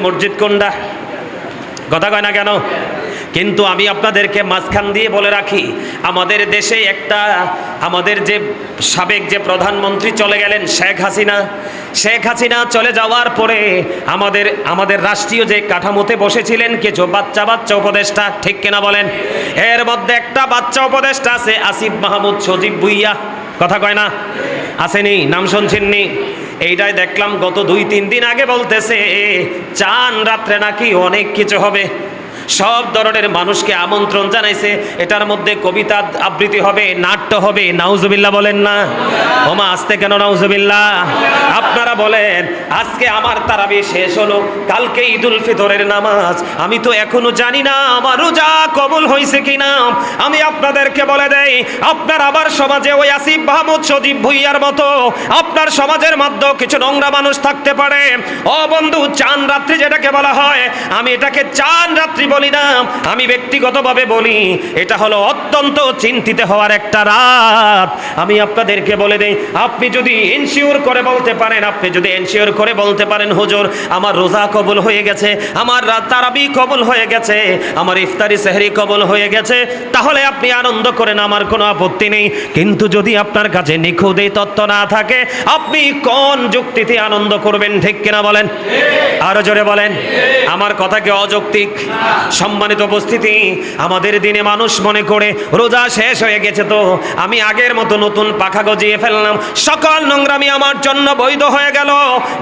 মসজিদ কোনটা? কথা কয় না কেন? কিন্তু আমি আপনাদেরকে মাঝখান দিয়ে বলে রাখি, আমাদের দেশে আমাদের যে সাবেক যে প্রধানমন্ত্রী চলে গেলেন শেখ হাসিনা চলে যাওয়ার পরে আমাদের রাষ্ট্রীয় যে কাঠামোতে বসেছিলেন কিছু বাচ্চা উপদেষ্টা, ঠিক কিনা বলেন? এর মধ্যে একটা বাচ্চা উপদেষ্টা আছে আসিফ মাহমুদ সজীব ভুইয়া, কথা কয় না? আসেনি? নাম শুনছেননি? এইটাই দেখলাম গত 2-3 দিন আগে বলতেছে চান রাত্রে নাকি অনেক কিছু হবে, সব ধরনের মানুষকে আমন্ত্রণ জানাইছে, এটার মধ্যে কবিতা আবৃত্তি হবে, নাট্য হবে। নাউজুবিল্লাহ বলেন না? ওমা আসতে কেন নাউজুবিল্লাহ? আপনারা বলেন, আজকে আমার তারাবি শেষ হলো, কালকে ঈদুল ফিতরের নামাজ, আমি তো এখনো জানি না আমার রোজা কবুল হয়েছে কিনা। আমি আপনাদেরকে বলে দেই, আপনার আবার সমাজে ওই আসিফ মাহমুদ সজীব ভুইয়ার মতো আপনার সমাজের মধ্যে কিছু নোংরা মানুষ থাকতে পারে। ও বন্ধু, চান রাত্রি যেটাকে বলা হয়, আমি এটাকে চান রাত্রি বলি না, আমি ব্যক্তিগতভাবে বলি এটা হলো অত্যন্ত চিন্তিত হওয়ার একটা রাত। আমি আপনাদেরকে বলে দেই, আপনি যদি এনশিওর করে বলতে পারেন হুজুর আমার রোজা কবুল হয়ে গেছে, আমার তারাবি কবুল হয়ে গেছে, আমার ইফতারি সেহরি কবুল হয়ে গেছে, তাহলে আপনি আনন্দ করেন, আমার কোনো আপত্তি নেই। কিন্তু যদি আপনার কাছে নিখুঁত এই তথ্য না থাকে, আপনি কোন যুক্তিতে আনন্দ করবেন? ঠিক কিনা বলেন? আরো জোরে বলেন। আমার কথা কি অযৌক্তিক? সম্মানিত উপস্থিতি, আমাদের দিনে মানুষ মনে করে রোজা শেষ হয়ে গেছে তো আমি আগের মতো নতুন পাখা গজিয়ে ফেললাম, সকল নোংরামি আমার জন্য বৈধ হয়ে গেল।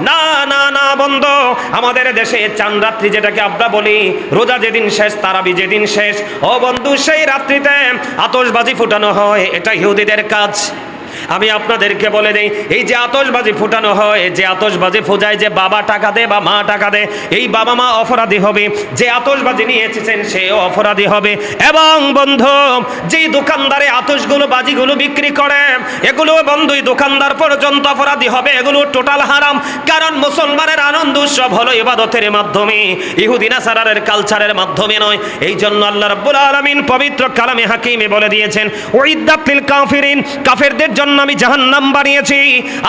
না না না বন্ধু, আমাদের দেশে চাঁদ রাত্রি যেটাকে আমরা বলি, রোজা যেদিন শেষ, তারাবি যেদিন শেষ, ও বন্ধু সেই রাত্রিতে আতশবাজি ফুটানো হয়, এটা ইহুদিদের কাজ। আমি আপনাদেরকে বলে দেই, এই যে আতশবাজি ফুটানো হয়, যে আতশবাজি ফুজায় যে বাবা টাকা দেয় বা মা টাকা দেয়, এই বাবা মা অপরাধী হবে, যে আতশবাজি নিয়ে এসেছেন সেও অপরাধী হবে। এবং বন্ধু, যেই দোকানদারে আতশগুলো বাজিগুলো বিক্রি করে, এগুলো বন্ধু দোকানদার পর্যন্ত অপরাধী হবে, এগুলো টোটাল হারাম। কারণ মুসলমানের আনন্দ উৎসব হলো ইবাদতের মাধ্যমে, ইহুদি নাসারার কালচারের মাধ্যমে নয়। এই জন্য আল্লাহ রাব্বুল আলামিন পবিত্র কালামে হাকিমে বলে দিয়েছেন, উইদ্দাত লিল কাফিরিন, কাফেরদের জন্য আমি জাহান্নাম বানিয়েছি।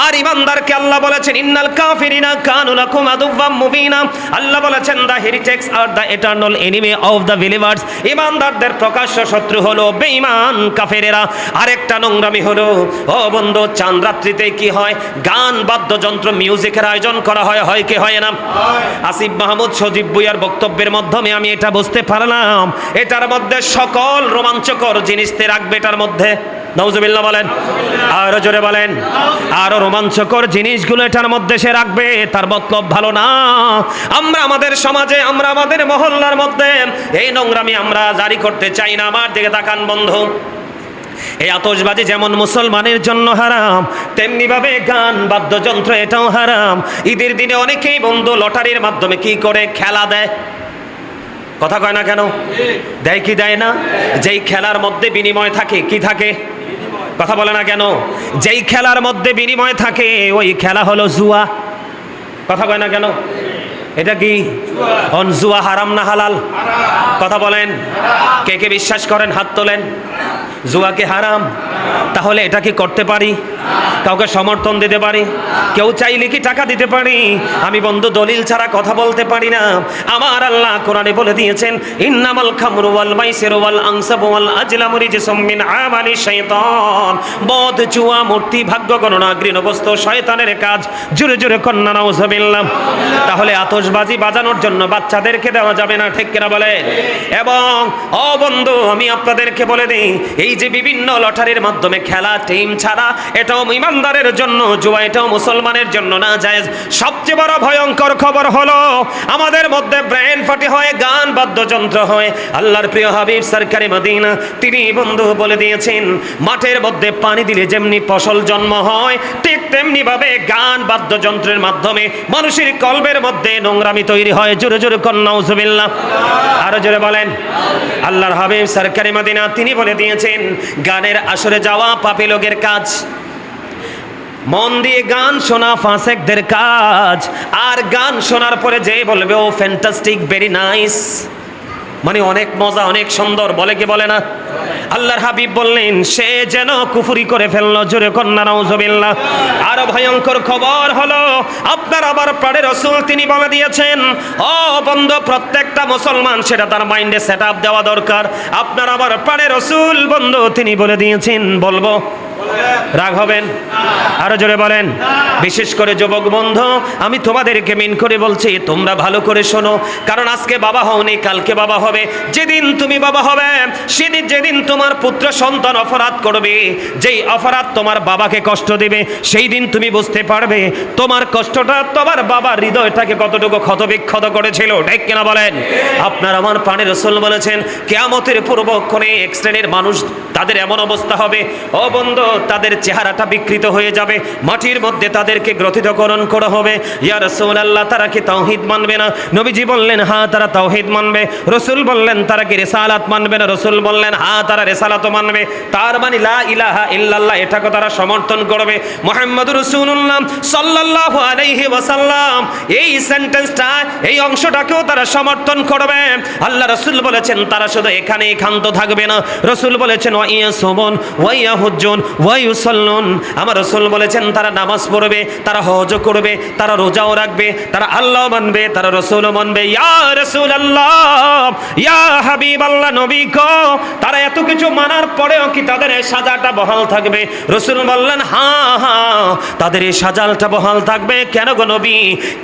আর ইমানদারকে আল্লাহ বলেছেন, ইন্নাল কাফিরিনা কানু লাকুম আদুওয়াম মুবিনা, আল্লাহ বলেছেন the heretics are the eternal enemy of the believers, ইমানদারদের প্রকাশ্য শত্রু হলো বেঈমান কাফেরেরা। আরেকটা নোংরামি হলো, ও বন্ধু, চাঁদ রাত্রিতে কি হয়, গান বাদ্যযন্ত্র মিউজিকের আয়োজন করা হয়, হয় কি হয় না? আসিফ মাহমুদ সজীব ভুইয়ার বক্তব্যের মাধ্যমে আমি এটা বুঝতে পারলাম, এটার মধ্যে সকল রোমাঞ্চকর জিনিস রাখবে এটার মধ্যে। নাউজুবিল্লাহ বলেন, আরো জোরে বলেন। আরো রোমাঞ্চকর জিনিসগুলো এটার মধ্যে সে রাখবে, তার মতলব ভালো না। আমরা আমাদের সমাজে, আমরা আমাদের মহল্লার মধ্যে এই নোংরামি আমরা জারি করতে চাই না। আমার দিকে তাকান বন্ধু, এই আতশবাজি যেমন মুসলমানের জন্য হারাম, তেমনি ভাবে গান বাদ্যযন্ত্র এটাও হারাম। ঈদের দিনে অনেকেই বন্ধু লটারির মাধ্যমে কি করে, খেলা দেয়, কথা কয় না কেন? দেয় কি দেয় না? যেই খেলার মধ্যে বিনিময় থাকে, কি থাকে? কথা বলে না কেন? যেই খেলার মধ্যে বিনিময় থাকে ওই খেলা হলো জুয়া, কথা কয় না কেন? এটা কি জুয়া হারাম না হালাল? কথা বলেন, কে কে বিশ্বাস করেন হাত তোলেন। জুয়া কি হারাম? তাহলে এটা কি করতে পারি? কাউকে সমর্থন দিতে পারি? কেউ চাইলে কি টাকা দিতে পারি? আমি বন্ধু দলিল ছাড়া কথা বলতে পারি না। আমার আল্লাহ কোরআনে বলে দিয়েছেন, ইন্নামাল খামরু ওয়াল মাইসিরু ওয়াল আনসাবু ওয়াল আজলামু রিজসুম মিন আমালি শাইতান, মদ, জুয়া, মূর্তি, ভাগ্য গণনা, গৃহবস্তু শয়তানের কাজ। জোরে জোরে কন্যা নাউজুবিল্লাহ। তাহলে আতশবাজি বাজানোর জন্য বাচ্চাদেরকে দেওয়া যাবে না, ঠিক কিনা বলে? এবং ও বন্ধু, আমি আপনাদেরকে বলে দিই, এই যে বিভিন্ন লটারির মাধ্যমে খেলা, টিম ছাড়া, এটাও ইমানদারের জন্য জুয়া, এটাও মুসলমানের জন্য না জায়েজ। সবচেয়ে বড় ভয়ঙ্কর খবর হলো, আমাদের মধ্যে ব্রেন ফাটি হয়, গান বাদ্যযন্ত্র হয়। আল্লাহর প্রিয় হাবিব সরকারে মদিনা তিনি বন্ধু বলে দিয়েছেন, মাঠের মধ্যে পানি দিলে যেমনি ফসল জন্ম হয়, ঠিক তেমনি ভাবে গান বাদ্যযন্ত্রের মাধ্যমে মানুষের কলবের মধ্যে নোংরামি তৈরি হয়। জোরে জোরে কন্যা নাউজুবিল্লাহ। আরো জোরে বলেন। আল্লাহর হাবিব সরকারে মদিনা তিনি বলে দিয়েছেন, গানের আসরে যাওয়া পাপী লোকের কাজ, মন দিয়ে গান শোনা ফাসেকদের কাজ। আর গান শোনার পরে যে বলবে ও ফ্যান্টাস্টিক, ভেরি নাইস, মানে অনেক মজা, অনেক সুন্দর, বলে কি বলে না? আল্লাহর হাবিব বললেন সে যেন কুফরি করে ফেললো। জোরে কন্যা নাউজুবিল্লাহ। আরো ভয়ঙ্কর খবর হলো আপনার আবার প্রাণে রাসূল তিনি বলে দিয়েছেন, ও বন্ধু প্রত্যেকটা মুসলমান সেটা তার মাইন্ডে সেট আপ দেওয়া দরকার। আপনার আবার প্রাণে রাসূল বন্ধু তিনি বলে দিয়েছেন, বলবো রাগ হবেন? আরো জোরে বলেন। বিশেষ করে যুবক বন্ধু আমি তোমাদেরকে মিন করে বলছি, তোমরা ভালো করে শোনো, কারণ আজকে বাবা হওনি কালকে বাবা হবে। যেদিন তুমি বাবা হবে সেদিন যেদিন তোমার পুত্র সন্তান অপরাধ করবে, যেই অপরাধ তোমার বাবাকে কষ্ট দেবে, সেই দিন তুমি বুঝতে পারবে তোমার কষ্টটা তোমার বাবার হৃদয়টাকে কতটুকু ক্ষতবিক্ষত করেছিল। ঠিক কিনা বলেন? আপনার আমার প্রাণের রাসূল বলেছেন কিয়ামতের পূর্বক্ষণে এক শ্রেণীর মানুষ তাদের এমন অবস্থা হবে, ও বন্ধু তাদের চেহারাটা বিকৃত হয়ে যাবে, মাটির মধ্যে তাদেরকে গ্রথিতকরণ করা হবে। ইয়া রাসূলুল্লাহ তারা কি তাওহীদ মানবে না? নবীজি বললেন হ্যাঁ তারা তাওহীদ মানবে। রাসূল বললেন তারা কি রিসালাত মানবে না? রাসূল বললেন হ্যাঁ তারা রিসালাতও মানবে। তার মানে লা ইলাহা ইল্লাল্লাহ এটাকে তারা সমর্থন করবে। মুহাম্মদুর রাসূলুল্লাহ সাল্লাল্লাহু আলাইহি ওয়াসাল্লাম এই সেন্টেন্সটা এই অংশটাকেও তারা সমর্থন করবে। আল্লাহ রাসূল বলেছেন তারা শুধু এখানেই ক্ষান্ত থাকবে না। রাসূল বলেছেন ওয়া ইয়াসুমুন ওয়া ইয়াহুজ্জুন ওয়া ইউসাল্লুন। আমার রাসূল বলেছেন তারা নামাজ পড়বে, তারা হজও করবে, তারা রোজাও রাখবে, তারা আল্লাহ মানবে, তারা রাসূলও মানবে। ইয়া রাসূলুল্লাহ ইয়া হাবিবাল্লাহ নবী গো, তারা এত কিছু মানার পরেও কি তাদের এই সাজাটা বহাল থাকবে? রাসূল বললেন হ্যাঁ হ্যাঁ তাদের এই সাজালটা বহাল থাকবে। কেন গো নবী?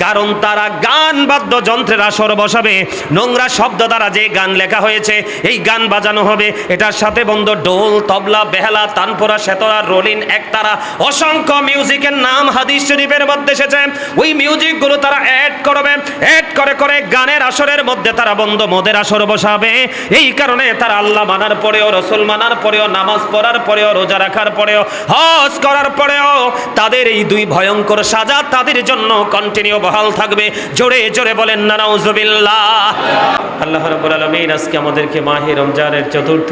কারণ তারা গান বাদ্যযন্ত্রের আসর বসাবে, নোংরা শব্দ দ্বারা যে গান লেখা হয়েছে এই গান বাজানো হবে, এটার সাথে বন্ধ ঢোল তবলা বেহালা তানপুরা সেতরা রোলিন একতারা অসংখ্য মিউজিকের নাম হাদিস শরীফের মধ্যে এসেছে। ওই মিউজিকগুলো তারা অ্যাড করবে, অ্যাড করে করে গানের আসরের মধ্যে তারা বন্ধ মদের আসর বসাবে। এই কারণে তারা আল্লাহ মানার পরেও, রাসূল মানার পরেও, নামাজ পড়ার পরেও, রোজা রাখার পরেও, হজ করার পরেও তাদের এই দুই ভয়ঙ্কর সাজা তাদের জন্য কন্টিনিউ বহাল থাকবে। জোরে জোরে বলেন না নাউজুবিল্লাহ। আল্লাহ রাব্বুল আলামিন আজকে আমাদেরকে মাহে রমজানের চতুর্থ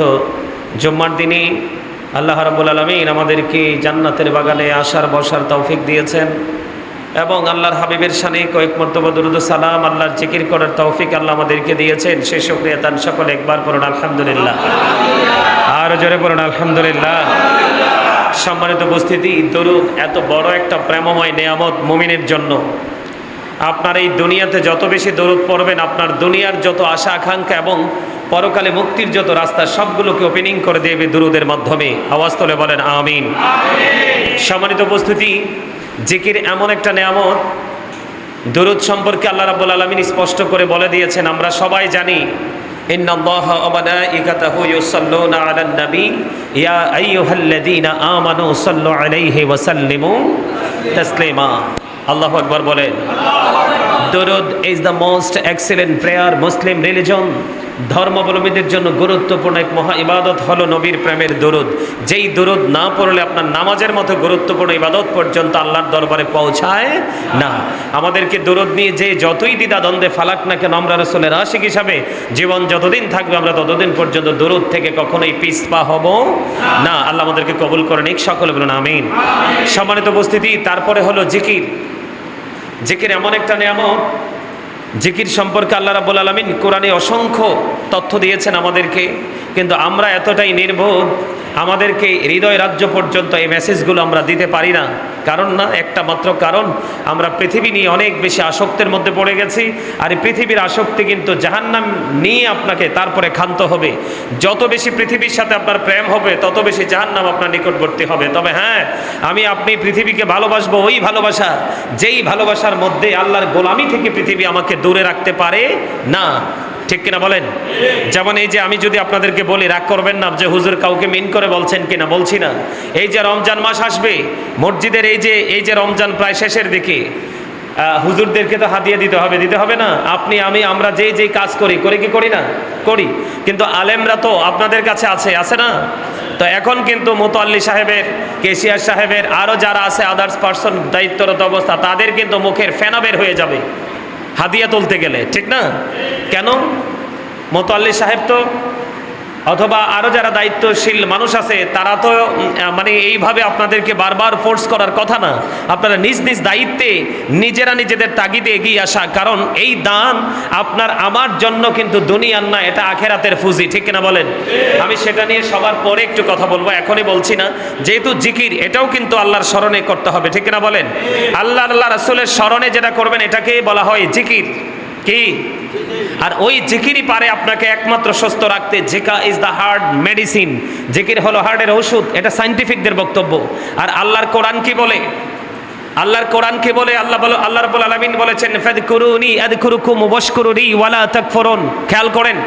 জুম্মার দিনে আল্লাহ রাব্বুল আলামিন আমাদেরকে জান্নাতের বাগানে আসার বসার তৌফিক দিয়েছেন এবং আল্লাহর হাবিবের শানে কয়েক মর্তবা দুরূদ সালাম আল্লাহর জিকির করার তৌফিক আল্লাহ আমাদেরকে দিয়েছেন। সেই শুকরিয়া তান সকলে একবার পড়ুন আলহামদুলিল্লাহ। আর জোরে পড়ুন আলহামদুলিল্লাহ। সম্মানিত উপস্থিতি, দরুদ এত বড় একটা প্রেমময় নেয়ামত মুমিনের জন্য। আপনার এই দুনিয়াতে যত বেশি দরুদ পড়বেন আপনার দুনিয়ার যত আশা আকাঙ্ক্ষা এবং পরকালে মুক্তির যত রাস্তা সবগুলোকে ওপেনিং করে দেবে দরুদের মাধ্যমে। আওয়াজ তুলে বলেন আমিন। সম্মানিত উপস্থিতি, জিকির এমন একটা নেয়ামত, দরুদ সম্পর্কে আল্লাহ রাব্বুল আলামিন স্পষ্ট করে বলে দিয়েছেন। আমরা সবাই জানি ইন্নাল্লাহা ওয়া মালাইকাতাহু ইউসাল্লুনা আলান নবী ইয়া আইয়ুহাল্লাযীনা আমানু সাল্লু আলাইহি ওয়া সাল্লিমু তাসলিমা। আল্লাহু আকবার বলেন। দরুদ is the most excellent prayer Muslim religion. ধর্মাবলম্বীদের জন্য গুরুত্বপূর্ণ এক মহা ইবাদত হলো নবীর প্রেমের দরুদ। যেই দরুদ না পড়লে আপনার নামাজের মতো গুরুত্বপূর্ণ ইবাদত পর্যন্ত আল্লাহর দরবারে পৌঁছায় না। আমাদেরকে দরুদ নিয়ে যে যতই দ্বিধাদ্বন্দ্বে ফালাক না কেন, আমরা রাসূলের আশিক হিসাবে জীবন যতদিন থাকবে আমরা ততদিন পর্যন্ত দরুদ থেকে কখনোই পিছপা হব না। আল্লাহ আমাদেরকে কবুল করে নিক, সকলে বলুন আমিন। সম্মানিত উপস্থিতি, তারপরে হলো জিকির। জিকির এমন একটা নিয়ামত, জিকির সম্পর্কে আল্লাহ রাব্বুল আলামিন কোরআনে অসংখ্য তথ্য দিয়েছেন আমাদেরকে, কিন্তু আমরা এতটাই নির্বোধ আমাদেরকে হৃদয় রাজ্য পর্যন্ত এই মেসেজগুলো আমরা দিতে পারি না। কারণ না, একটা মাত্র কারণ, আমরা পৃথিবী নিয়ে অনেক বেশি আসক্তের মধ্যে পড়ে গেছি। আর এই পৃথিবীর আসক্তি কিন্তু জাহান্নাম নিয়ে আপনাকে তারপরে ক্ষান্ত হবে। যত বেশি পৃথিবীর সাথে আপনার প্রেম হবে তত বেশি জাহান্নাম আপনার নিকটবর্তী হবে। তবে হ্যাঁ, আমি আপনি পৃথিবীকে ভালোবাসবো, ওই ভালোবাসা যেই ভালোবাসার মধ্যে আল্লাহর গোলামি থেকে পৃথিবী আমাকে দূরে রাখতে পারে না। ঠিক কিনা বলেন? যেমন এই যে আমি যদি আপনাদেরকে বলি, রাগ করবেন না যে হুজুর কাউকে মিন করে বলছেন কিনা, বলছি না। এই যে রমজান মাস আসবে, মসজিদের এই যে রমজান প্রায় শেষের দিকে, হুজুরদেরকে তো হাদিয়া দিতে হবে না? আপনি আমি আমরা যেই কাজ করি কি করি না? করি। কিন্তু আলেমরা তো আপনাদের কাছে আছে না? তো এখন কিন্তু মোতাল্লি সাহেবের, কেশিয়ার সাহেবের, আরও যারা আছে আদার্স পার্সন দায়িত্বরত অবস্থা, তাদের কিন্তু মুখের ফেনা বের হয়ে যাবে হাদিয়া তুলতে গেলে, ঠিক না? কেন? মোতাল্লি সাহেব তো অথবা আরো যারা দায়িত্বশীল মানুষ আছে তারা তো মানে এইভাবে আপনাদেরকে বারবার ফোর্স করার কথা না। আপনারা নিজ নিজ দায়িত্বে নিজেরা নিজেদের তাগিদে এগিয়ে আসা, কারণ এই দান আপনার আমার জন্য কিন্তু দুনিয়ার না, এটা আখেরাতের ফুজি, ঠিক কিনা বলেন? আমি সেটা নিয়ে সবার পরে একটু কথা বলবো, এখনই বলছি না। যেহেতু জিকির এটাও কিন্তু আল্লাহর স্মরণে করতে হবে, ঠিক কিনা বলেন? আল্লাহ রাসূলের স্মরণে যেটা করবেন এটাকেই বলা হয় জিকির। কি? আর ওই জিকিরই পারে আপনাকে একমাত্র সুস্থ রাখতে। Zika is the heart medicine, জিকির হলো হার্টের ওষুধ, এটা সায়েন্টিফিকদের বক্তব্য। আর আল্লাহর কোরআন কি বলে? আল্লাহর কোরআন কি বলে? আল্লাহ রাব্বুল আলামিন বলেছেন ফাযকুরুনি আযকুরুকুম ওয়াশকুরুনি ওয়ালা তাকফুরুন। খেয়াল করেন,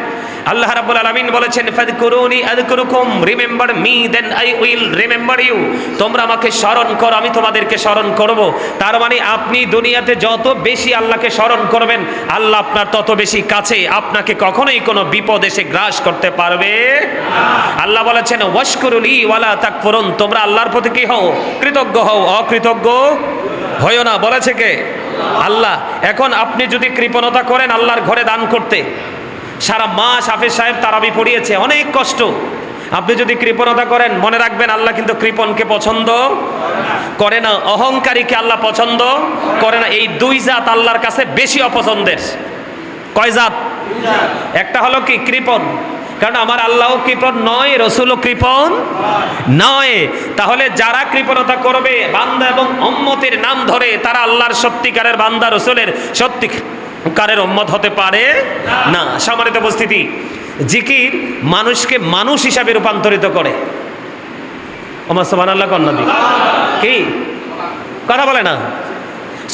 আল্লাহ রাব্বুল আলামিন বলেছেন ফাযকুরুনি আযকুরুকুম, remember me then I will remember you. তোমরা আমাকে স্মরণ করো, আমি তোমাদেরকে স্মরণ করব। তার মানে আপনি দুনিয়াতে যত বেশি আল্লাহকে স্মরণ করবেন, আল্লাহ আপনার তত বেশি কাছে, আপনাকে কখনোই কোনো বিপদ এসে গ্রাস করতে পারবে না। আল্লাহ বলেছেন ওয়াশকুরুনি ওয়ালা তাকফুরুন, তোমরা আল্লাহর প্রতি কি হও? কৃতজ্ঞ হও, অকৃতজ্ঞ হয়ো না। বলেছে কে? আল্লাহ। এখন আপনি যদি কৃপণতা করেন আল্লাহর ঘরে দান করতে, সারা মাস হাফেজ সাহেব তারাবি পড়িয়েছে, অনেক কষ্ট, আপনি যদি কৃপণতা করেন, মনে রাখবেন আল্লাহ কিন্তু কৃপণকে পছন্দ করে না, অহংকারীকে আল্লাহ পছন্দ করে না। এই দুই জাত আল্লাহর কাছে বেশি অপছন্দের। কয় জাত? একটা হলো কি? কৃপণ। কারণ আমার আল্লাহও কৃপণ নয়, রসুলও কৃপণ নয়। তাহলে যারা কৃপণতা করবে বান্দা এবং উম্মতের নাম ধরে, তারা আল্লাহর সত্যিকারের বান্দা, রসুলের সত্যিকারের উম্মত হতে পারে না। সম্মানিত উপস্থিতি, জিকির মানুষকে মানুষ হিসাবে রূপান্তরিত করে। ওমা সুবহানাল্লাহ কন্যা দি কি কথা বলে না?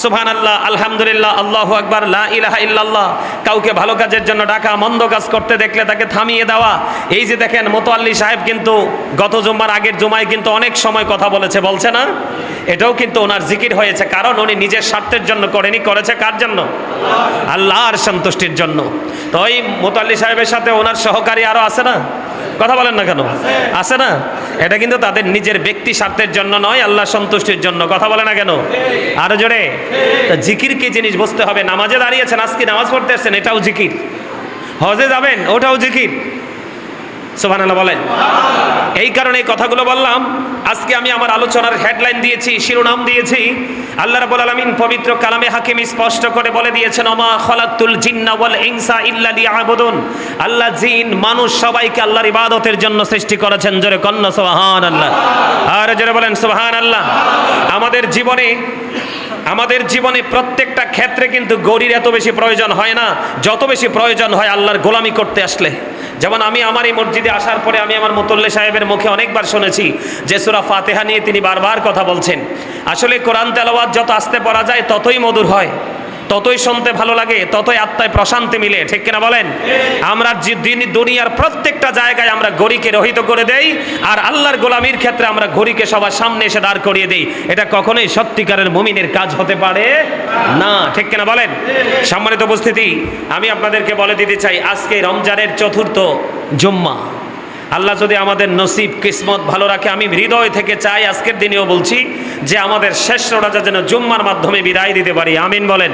সুবহানাল্লাহ, আলহামদুলিল্লাহ, আল্লাহু আকবার, লা ইলাহা ইল্লাল্লাহ। কাউকে ভালো কাজের জন্য ডাকা, মন্দ কাজ করতে দেখলে তাকে থামিয়ে দেওয়া। এই যে দেখেন মোতাল্লি সাহেব কিন্তু গত জুম্মার আগের জুমায় কিন্তু অনেক সময় কথা বলেছে, বলছে না? এটাও কিন্তু ওনার জিকির হয়েছে, কারণ উনি নিজের স্বার্থের জন্য করেনি, করেছে কার জন্য? আল্লাহর সন্তুষ্টির জন্য। তো ওই মোতাল্লি সাহেবের সাথে ওনার সহকারী আরো আছে না? কথা বলেন না কেন? আছে না? এটা কিন্তু তাদের নিজের ব্যক্তি স্বার্থের জন্য নয়, আল্লাহ সন্তুষ্টির জন্য। কথা বলে না কেন? আরো জোরে। জিকির কি জিনিস বুঝতে হবে। নামাজে দাঁড়িয়েছেন, আজকে নামাজ পড়তে আসছেন, এটাও জিকির। হজে যাবেন, ওটাও জিকির। সুবহানাল্লাহ বলেন। এই কারণে এই কথাগুলো বললাম। আজকে আমি আমার আলোচনার হেডলাইন দিয়েছি, শিরোনাম দিয়েছি, আল্লাহ রাব্বুল আলামিন পবিত্র কালামে হাকিম স্পষ্ট করে বলে দিয়েছেন ওমা খালাকতুল জিন্না ওয়াল ইনসা ইল্লা লিয়াবুদুন। আল্লাহ জিন মানুষ সবাইকে আল্লাহর ইবাদতের জন্য সৃষ্টি করেছেন। জোরে কন্না সুবহানাল্লাহ, আর জোরে বলেন সুবহানাল্লাহ। আমাদের জীবনে প্রত্যেকটা ক্ষেত্রে কিন্তু গরির এত বেশি প্রয়োজন হয় না, যত বেশি প্রয়োজন হয় আল্লাহর গোলামি করতে আসলে। যেমন আমি আমার এই মসজিদে আসার পরে আমি আমার মুতল্লি সাহেবের মুখে অনেকবার শুনেছি যে সূরা ফাতিহা নিয়ে তিনি বারবার কথা বলছেন। আসলে কোরআন তেলাওয়াত যত আস্তে পড়া যায় ততই মধুর হয়, ততই শুনতে ভালো লাগে, ততই আত্মায় প্রশান্তি মিলে, ঠিক কিনা বলেন? আমরা দুনিয়ার প্রত্যেকটা জায়গায় আমরা ঘড়িকে রহিত করে দেই, আর আল্লাহর গোলামির ক্ষেত্রে আমরা ঘড়িকে সবার সামনে এসে দাঁড় করিয়ে দেই। এটা কখনোই সত্যিকারের মুমিনের কাজ হতে পারে না, ঠিক কিনা বলেন? সম্মানিত উপস্থিতি, আমি আপনাদেরকে বলে দিতে চাই, আজকে রমজানের চতুর্থ জুম্মা। আল্লাহ যদি আমাদের নসিব কিসমত ভালো রাখে, আমি হৃদয় থেকে চাই আজকের দিনেও বলছি যে আমাদের শেষ রোজা যেন জুম্মার মাধ্যমে বিদায় দিতে পারি। আমিন বলেন।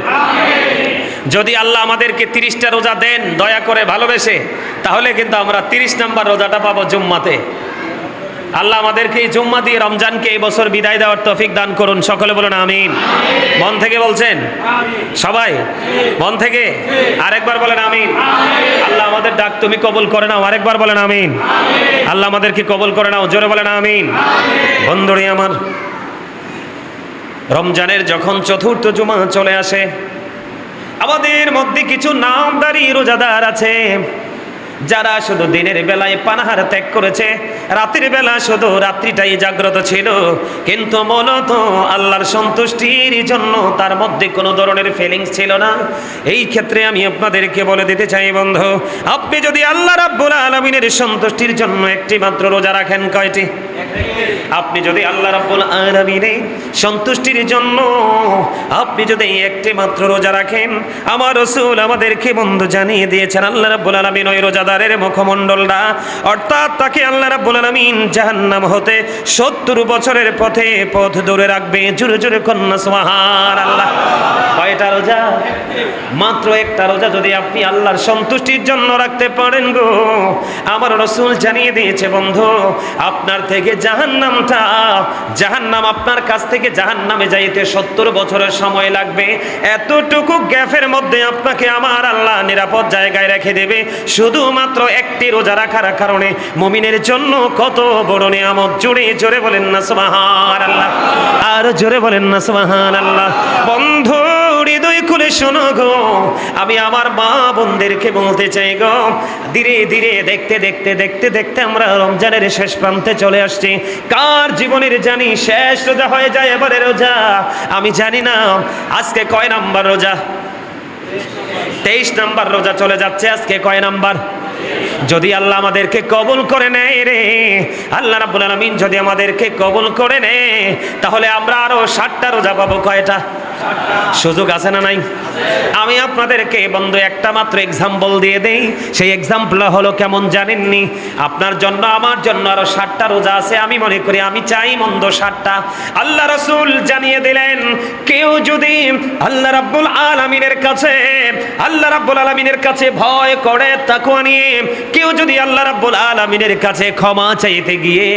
যদি আল্লাহ আমাদেরকে 30টা রোজা দেন দয়া করে ভালোবেসে, তাহলে কিন্তু আমরা 30 নম্বর রোজাটা পাবো জুম্মাতে। আল্লাহ আমাদেরকে এই জুম্মা দিয়ে রমজানকে এই বছর বিদায় দেওয়ার তৌফিক দান করুন। সকলে বলুন আমিন। মন থেকে বলছেন সবাই? মন থেকে আরেকবার বলেন আমিন। আল্লাহ আমাদের ডাক তুমি কবুল করে নাও, আরেকবার বলেন আমিন। আল্লাহ আমাদেরকে কবুল করে নাও, জোরে বলেন আমিন। বন্ধুরে আমার, রমজানের যখন চতুর্থ জুমা চলে আসে, আমাদের মধ্যে কিছু নামদারি রোজাদার আছে যারা শুধু দিনের বেলায় পানাহার ত্যাগ করেছে, রাতের বেলা শুধু রাত্রিটাই জাগ্রত ছিল, কিন্তু মূলত আল্লাহর সন্তুষ্টির জন্য তার মধ্যে কোনো ধরনের ফিলিংস ছিল না। এই ক্ষেত্রে আমি আপনাদেরকে বলে দিতে চাই বন্ধু, আপনি যদি আল্লাহ রাব্বুল আলামিনের সন্তুষ্টির জন্য একটি মাত্র রোজা রাখেন, কয়টি? আপনি যদি আল্লাহ রাব্বুল আলামিনের সন্তুষ্টির জন্য আপনি যদি একটি মাত্র রোজা রাখেন, আমার রাসূল আমাদেরকে বন্ধু জানিয়ে দিয়েছেন আল্লাহ রাব্বুল আলামিন ওই রোজা রোজাদারের মুখমণ্ডলটা, অর্থাৎ তাকে আল্লাহ রাব্বুল আলামিন জাহান্নাম হতে 70 বছরের পথ দূরে রাখবে। জোরে জোরে কন্যা সুবহানাল্লাহ। কয়টা রোজা? মাত্র একটা রোজা যদি আপনি আল্লাহর সন্তুষ্টির জন্য রাখতে পারেন গো, আমার রাসূল জানিয়ে দিয়েছে বন্ধু, আপনার থেকে জাহান্নাম আপনার কাছ থেকে জাহান্নামে যাইতে 70 বছরের সময় লাগবে। এতটুকু গ্যাপের মধ্যে আপনাকে আমার আল্লাহ নিরাপদ জায়গায় রেখে দেবে, শুধুমাত্র একটি রোজা রাখার কারণে। মুমিনের জন্য কত বড় নিয়ামত! জোরে জোরে বলেন না সুবহানাল্লাহ, আর জোরে বলেন না সুবহানাল্লাহ। বন্ধু হৃদয় খুলে শোনো গো, আমি আমার মা বোনদেরকে বলতে চাই গো, ধীরে ধীরে দেখতে দেখতে দেখতে দেখতে আমরা রমজানের শেষ প্রান্তে চলে আসছি। কার জীবনের জানি শেষ রোজা হয়ে যায় এবারে রোজা? আমি জানি না আজকে কয় নাম্বার রোজা? 23 নাম্বার রোজা চলে যাচ্ছে। আজকে কয় নাম্বার? যদি আল্লাহ আমাদেরকে কবুল করে নেয় রে, আল্লাহ রাব্বুল আলামিন যদি আমাদেরকে কবুল করে নেয়, তাহলে আমরা আরো 60টা রোজা পাবো। কয়টা? সুযোগ আছে না নাই? আমি আপনাদেরকে বন্ধু একটা মাত্র এক্সাম্পল দিয়ে দেই। সেই এক্সাম্পল হলো কেমন জানেননি? আপনার জন্য আমার জন্য আরো 60টা রোজা আছে। আমি মনে করি, আমি চাই মন্দ 60টা। আল্লাহ রাসূল জানিয়ে দিলেন, কেউ যদি আল্লাহ রাব্বুল আলামিনের কাছে ভয় করে, তাকওয়া নিয়ে কেউ যদি আল্লাহ রাব্বুল আলামিনের কাছে ক্ষমা চাইতে গিয়ে,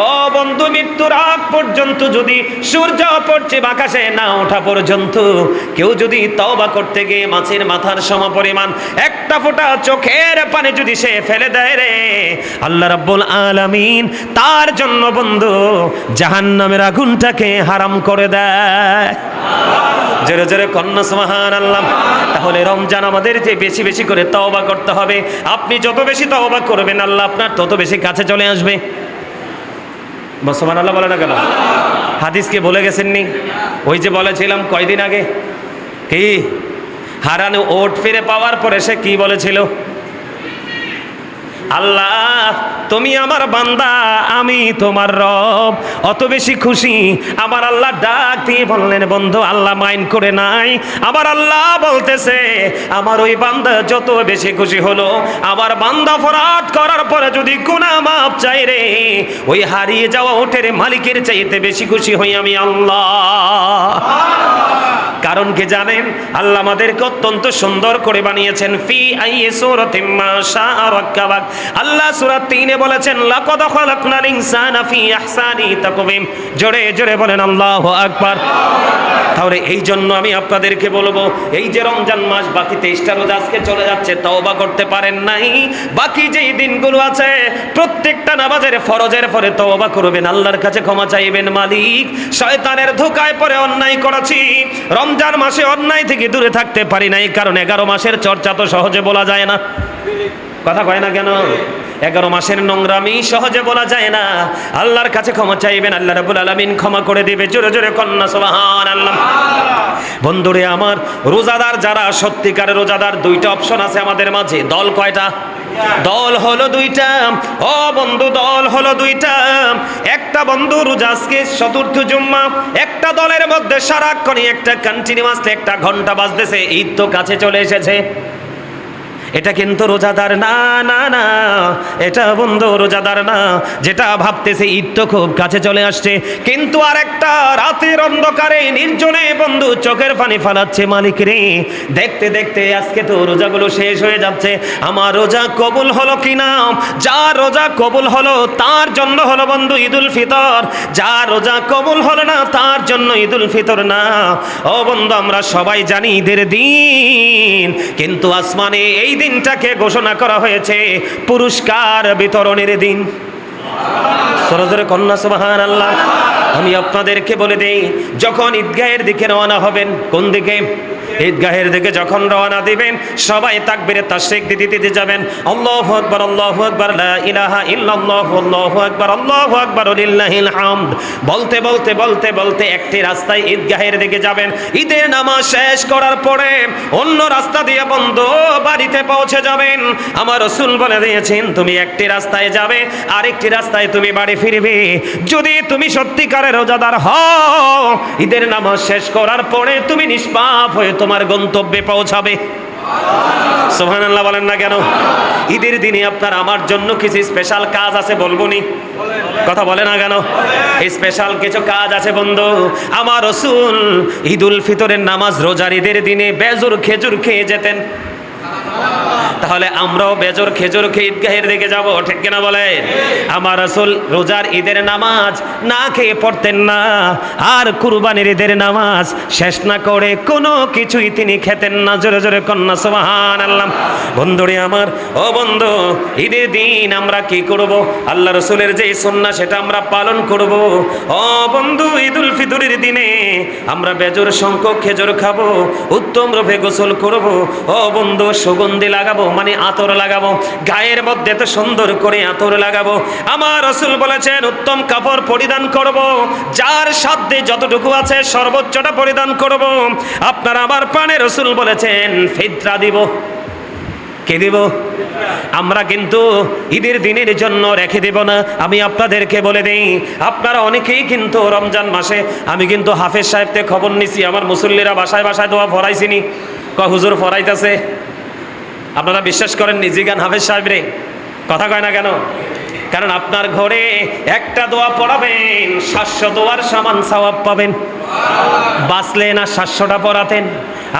ও বন্ধু, মৃত্যুর আগ পর্যন্ত যদি সূর্য পশ্চিম আকাশে না ওঠা পর্যন্ত কেউ যদি তওবা করতে গিয়ে মাছের মাথার সমপরিমাণ একটা ফোঁটা চোখের পানি যদি সে ফেলে দেয় রে, আল্লাহ রাব্বুল আলামিন তার জন্য বন্ধু জাহান্নামের আগুনটাকে হারাম করে দেয়। জোরে জোরে কন্যা সুবহানাল্লাহ। তাহলে রমজান আমাদের যে বেশি বেশি করে তওবা করতে হবে। আপনি যত বেশি তওবা করবেন, আল্লাহ আপনার তত বেশি কাছে চলে আসবে। সুবহানাল্লাহ বলে না কেন? হাদিসকে বলে গেছেননি? ওই যে বলেছিলাম কয়দিন আগে, কি হারানো ওট ফিরে পাওয়ার পরে সে কি বলেছিল? আল্লাহ তুমি আমার বান্দা, আমি তোমার রব, অত বেশি খুশি। আমার আল্লাহ ডাক দিয়ে বললেন, বন্ধু আল্লাহ মাইন্ড করে নাই। আবার আল্লাহ বলতেছে, আমার ওই বান্দা যত বেশি খুশি হলো, আমার বান্দা অপরাধ করার পরে যদি গুনাহ মাফ চাই রে, ওই হারিয়ে যাওয়া ওটের মালিকের চাইতে বেশি খুশি হই আমি আল্লাহ। কারণ কি জানেন? আল্লাহ আমাদেরকে অত্যন্ত সুন্দর করে বানিয়েছেন। ফি আইয়ি সূরাতিন মা শাআ রাক্কাবাক। আল্লাহ সূরা 3 এ বলেছেন, লাকাদ খালাকনাল ইনসানা ফি আহসানি তাকওয়িম। জোরে জোরে বলেন আল্লাহু আকবার। তাহলে এই জন্য আমি আপনাদেরকে বলবো, এই যে রমজান মাস বাকি 23টা রোজা আজকে চলে যাচ্ছে, তওবা করতে পারেন নাই, বাকি যেই দিনগুলো আছে প্রত্যেকটা নামাজের ফরজের পরে তওবা করবেন, আল্লাহর কাছে ক্ষমা চাইবেন। মালিক, শয়তানের ধোঁকায় পড়ে অন্যায় করেছি, রমজান মাসে অন্যায় থেকে দূরে থাকতে পারি নাই, কারণ 11 মাসের চর্চা তো সহজে বলা যায় না। কথা কয় না কেন? 11 মাসের নোংরামি সহজে বলা যায় না। আল্লাহর কাছে ক্ষমা চাইবেন, আল্লাহ রাব্বুল আলামিন ক্ষমা করে দিবে। জোরে জোরে কন্যা সুবহানাল্লাহ। বন্ধুরে আমার, রোজাদার যারা সত্যিকারের রোজাদার, দুইটা অপশন আছে আমাদের মাঝে। দল কয়টা? দল হলো দুইটা। ও বন্ধু, দল হলো দুইটা। একটা বন্ধু রোজা আজকে চতুর্থ জুম্মা, একটা দলের মধ্যে সারাক্ষণই একটা কন্টিনিউয়াসলি একটা ঘন্টা বাজতেছে, ঈদ তো কাছে চলে এসেছে। এটা কিন্তু রোজাদার না, না না, এটা বন্ধু রোজাদার না। যেটা ভাবতেছে ঈদ তো খুব কাছে চলে আসছে, কিন্তু আরেকটা রাতের অন্ধকারে নির্জনে বন্ধু চোখের পানি ফালাচ্ছে, মালিক রে দেখতে দেখতে আজকে তো রোজাগুলো শেষ হয়ে যাচ্ছে, আমার রোজা কবুল হলো কিনা? যার রোজা কবুল হলো তার জন্য হলো বন্ধু ঈদুল ফিতর, যার রোজা কবুল হলো না তার জন্য ঈদুল ফিতর না। ও বন্ধু, আমরা সবাই জানি ঈদের দিন, কিন্তু আসমানে এই দিনটাকে ঘোষণা করা হয়েছে পুরস্কার বিতরণের দিন। সরজরে কন্যা সুবহানাল্লাহ। আমি আপনাদেরকে বলে দেই, যখন ঈদগাহের দিকে রওনা হবেন, কোন দিকে? ঈদগাহের দিকে যখন রওনা দিবেন, সবাই তাকবীরে তাশরিক দিতে যাবেন। আল্লাহু আকবার, আল্লাহু আকবার, লা ইলাহা ইল্লাল্লাহু, আল্লাহু আকবার, আল্লাহু আকবার, লিল্লাহিল হামদ বলতে বলতে বলতে বলতে একটি রাস্তায় ঈদগাহের দিকে যাবেন। ঈদের নামাজ শেষ করার পরে অন্য রাস্তা দিয়ে বন্ধু বাড়িতে পৌঁছে যাবেন। আমার রাসূল বলে দিয়েছেন, তুমি একটি রাস্তায় যাবে, আরেকটি রাস্তায় তুমি বাড়ি ফিরবে। যদি তুমি সত্যিকারের রোজাদার হও, ঈদের নামাজ শেষ করার পরে তুমি নিষ্পাপ হয়ে তোমার গন্তব্যে পৌঁছাবে। সুবহানাল্লাহ বলেন না কেন? ঈদের দিনে আপনার আমার জন্য কিছু স্পেশাল কাজ আছে, বলবো নি? কথা বলে না কেন? এই স্পেশাল কিছু কাজ আছে বন্ধু। আমার রাসূল ঈদুল ফিতরের নামাজ রোজার ঈদের দিনে বেজোর খেজুর খেয়ে যেতেন। তাহলে আমরাও বেজোর খেজুর খেয়ে ঈদগাহের দিকে যাব, ঠিক কিনা বলেন? আমার রাসূল রোজার ঈদের নামাজ না খেয়ে পড়তেন না, আর কুরবানির ঈদের নামাজ শেষ না করে কোনো কিছুই তিনি খেতেন না। জোরে জোরে কন্যা সুবহানাল্লাহ। বন্ধুরে আমার, ও বন্ধু, ঈদের দিন আমরা কি করব? আল্লাহ রাসূলের যে সুন্নাহ সেটা আমরা পালন করব। ও বন্ধু, ঈদুল ফিতরের দিনে আমরা বেজোর সংখ্যক খেজুর খাবো, উত্তম রূপে গোসল করব। ও বন্ধু, সুগন্ধি লাগাবো, মানে আতর লাগাবো, গায়ের মধ্যে তো সুন্দর করে আতর লাগাবো। আমার রাসূল বলেছেন উত্তম কাপড় পরিধান করব, যার সাধ্যে যতটুকু আছে সর্বোচ্চটা পরিধান করব। আপনার আমার প্রাণের রাসূল বলেছেন ফিতরা দিব। কে দিব? আমরা কিন্তু ঈদের দিনের জন্য রেখে দেব না। আমি আপনাদেরকে বলে দেই, আপনারা অনেকেই কিন্তু রমজান মাসে, আমি কিন্তু হাফেজ সাহেবকে খবর নিছি, আমার মুসল্লিরা বাসায় বাসায় দোয়া ফরাইছিনি, কয় হুজুর ফরাইতেছে। আপনারা বিশ্বাস করেন নিজে গান হাফেজ সাহেব রে? কথা কয় না কেন? কারণ আপনার ঘরে একটা দোয়া পড়াবেন 700 দোয়ার সমান সওয়াব পাবেন। বাঁচলে না 700টা পড়াতেন।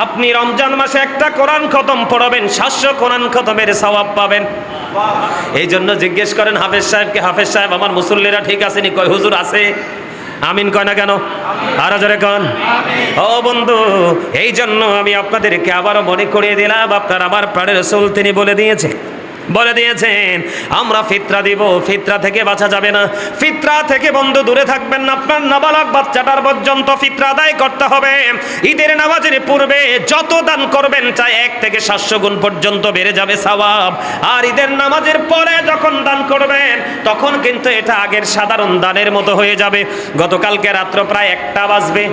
আপনি রমজান মাসে একটা কোরআন খতম পড়াবেন, 700 কোরআন খতমের সওয়াব পাবেন। এই জন্য জিজ্ঞেস করেন হাফেজ সাহেবকে, হাফেজ সাহেব আমার মুসল্লিরা ঠিক আছে নি? কয় হুজুর আছে। আমিন কয় না কেন? আরো জোরে কন। ও বন্ধু, এই জন্য আমি আপনাদেরকে আবারও মনে করিয়ে দিলাম, আপনার আমার প্রাণের রাসূল তিনি বলে দিয়েছেন আমরা ফিতরা দিব। ফিতরা থেকে বাঁচা যাবে না। ফিতরা থেকে বন্ধু দূরে থাকবেন না। আপনার নাবালক বাচ্চাটার পর্যন্ত ফিতরা আদায় করতে হবে। ঈদের নামাজের পূর্বে যত দান করবেন, চাই 1 থেকে 700 গুণ পর্যন্ত বেড়ে যাবে সওয়াব। আর ঈদের নামাজের পরে যখন দান করবেন, তখন কিন্তু এটা আগের সাধারণ দানের মতো হয়ে যাবে। গতকালকে রাত্র প্রায় 1টা বাজবে,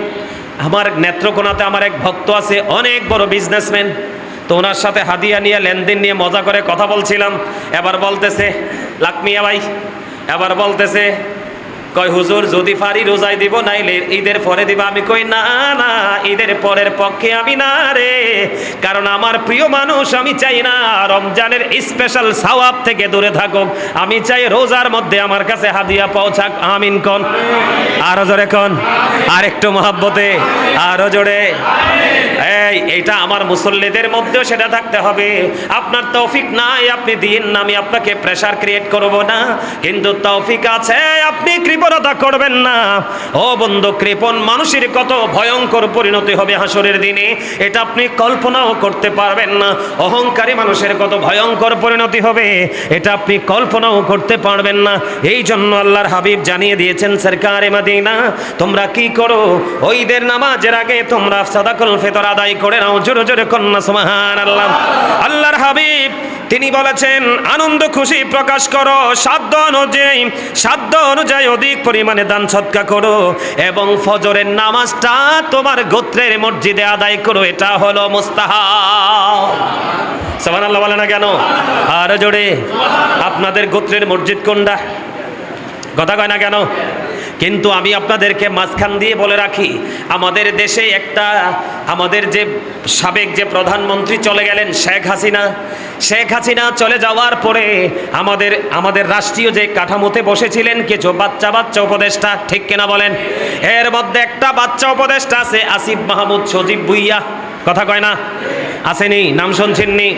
আমার নেত্রকোনাতে আমার এক ভক্ত আছে, অনেক বড় বিজনেসম্যান। তো ওনার সাথে হাদিয়া নিয়ে লেনদেন নিয়ে মজা করে কথা বলছিলাম। এবার বলতেছে লাকমিয়া ভাই, এবার বলতেছে কয় হুজুর যদি পারি রোজাই দিব, নাইলে ঈদের পরে দিব। আমি কই না না, ঈদের পরের পক্ষে আমি না রে, কারণ আমার প্রিয় মানুষ আমি চাই না রমজানের স্পেশাল সওয়াব থেকে দূরে থাকুক। আমি চাই রোজার মধ্যে আমার কাছে হাদিয়া পৌঁছাক। আমিন কোন? আরো জোরে কোন? আর একটু মহব্বতে, আরো জোরে। এইটা আমার মুসল্লিদের মধ্যেও সেটা থাকতে হবে। আপনার তৌফিক নাই, আপনি দিন না, আমি আপনাকে প্রেসার ক্রিয়েট করব না, কিন্তু তৌফিক আছে, আপনি কৃপণতা করবেন না। ও বন্ধু, কৃপণ মানুষের কত ভয়ঙ্কর পরিণতি হবে হাসরের দিনে, এটা আপনি কল্পনাও করতে পারবেন না। অহংকারী মানুষের কত ভয়ঙ্কর পরিণতি হবে, এটা আপনি কল্পনাও করতে পারবেন না। এই জন্য আল্লাহর হাবিব জানিয়ে দিয়েছেন, সরকারে মদিনা তোমরা কি করো, ঈদের নামাজের আগে তোমরা সাদাকুল ফিতর আদায় করে নাও। জোরে জোরে কন্যা সুবহানাল্লাহ। আল্লাহর হাবিব তিনি বলেছেন আনন্দ খুশি প্রকাশ করো, সাধ্য অনুযায়ী অধিক পরিমাণে দান সদকা করো, এবং ফজরের নামাজটা তোমার গোত্রের মসজিদে আদায় করো। এটা হলো মুস্তাহাব। সুবহানাল্লাহ বলে না কেন? আর জোরে। আপনাদের গোত্রের মসজিদ কোনটা? কথা কয় না কেন? কিন্তু আমি আপনাদেরকে মাঝখান দিয়ে বলে রাখি, আমাদের দেশে একটা, আমাদের যে সাবেক যে প্রধানমন্ত্রী চলে গেলেন শেখ হাসিনা চলে যাওয়ার পরে আমাদের রাষ্ট্রীয় যে কাঠামোতে বসেছিলেন কিছু বাচ্চা উপদেষ্টা, ঠিক কিনা বলেন? এর মধ্যে একটা বাচ্চা উপদেষ্টা আছে আসিফ মাহমুদ সজীব ভুইয়া। কথা কয় না? আসেনি? নাম শুনছেননি?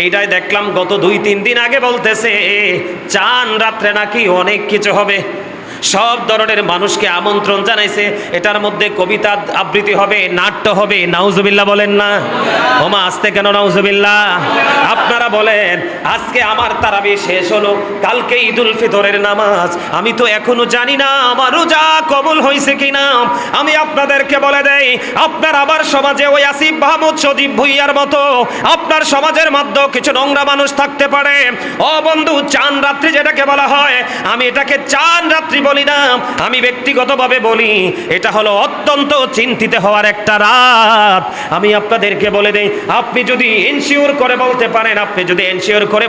এইটাই দেখলাম গত 2-3 দিন আগে বলতেছে চান রাত্রে নাকি অনেক কিছু হবে, সব ধরনের মানুষকে আমন্ত্রণ জানাইছে। এটার মধ্যে কবিতা আবৃত্তি হবে, নাট্য হবে। নাউজুবিল্লাহ বলেন না? ওমা আসতে কেন নাউজুবিল্লাহ? আপনারা বলেন, আজকে আমার তারাবি শেষ হলো, কালকে ঈদুল ফিতরের নামাজ, আমি তো এখনো জানি না আমার রোজা কবুল হয়েছে কিনা। আমি আপনাদেরকে বলে দেই, আপনার আবার সমাজে ওই আসিফ মাহমুদ সজীব ভুইয়ার মতো আপনার সমাজের মধ্যেও কিছু নোংরা মানুষ থাকতে পারে। ও বন্ধু, চান রাত্রি যেটাকে বলা হয়, আমি এটাকে চান রাত্রি বলি না, আমি ব্যক্তিগতভাবে বলি, এটা হলো অত্যন্ত চিন্তিত হওয়ার একটা রাত। আমি আপনাদেরকে বলে দেই, আপনি যদি এনশিওর করে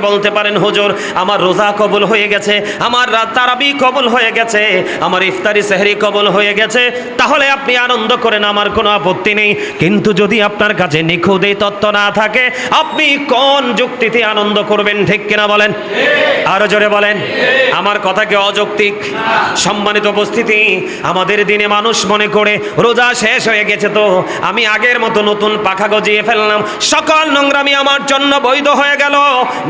বলতে পারেন, হুজুর আমার রোজা কবুল হয়ে গেছে, আমার তারাবি কবুল হয়ে গেছে, আমার ইফতারি সেহরি কবুল হয়ে গেছে, তাহলে আপনি আনন্দ করেন, আমার কোনো আপত্তি নেই। কিন্তু যদি আপনার কাছে নিখুঁত এই তত্ত্ব না থাকে, আপনি কোন যুক্তিতে আনন্দ করবেন? ঠিক কিনা বলেন? আরো জোরে বলেন। আমার কথা কি অযৌক্তিক? সম্মানিত উপস্থিতি, আমাদের দিনে মানুষ মনে করে রোজা শেষ হয়ে গেছে তো আমি আগের মতো নতুন পাখা গজিয়ে ফেললাম, সকল নোংরামি আমার জন্য বৈধ হয়ে গেল।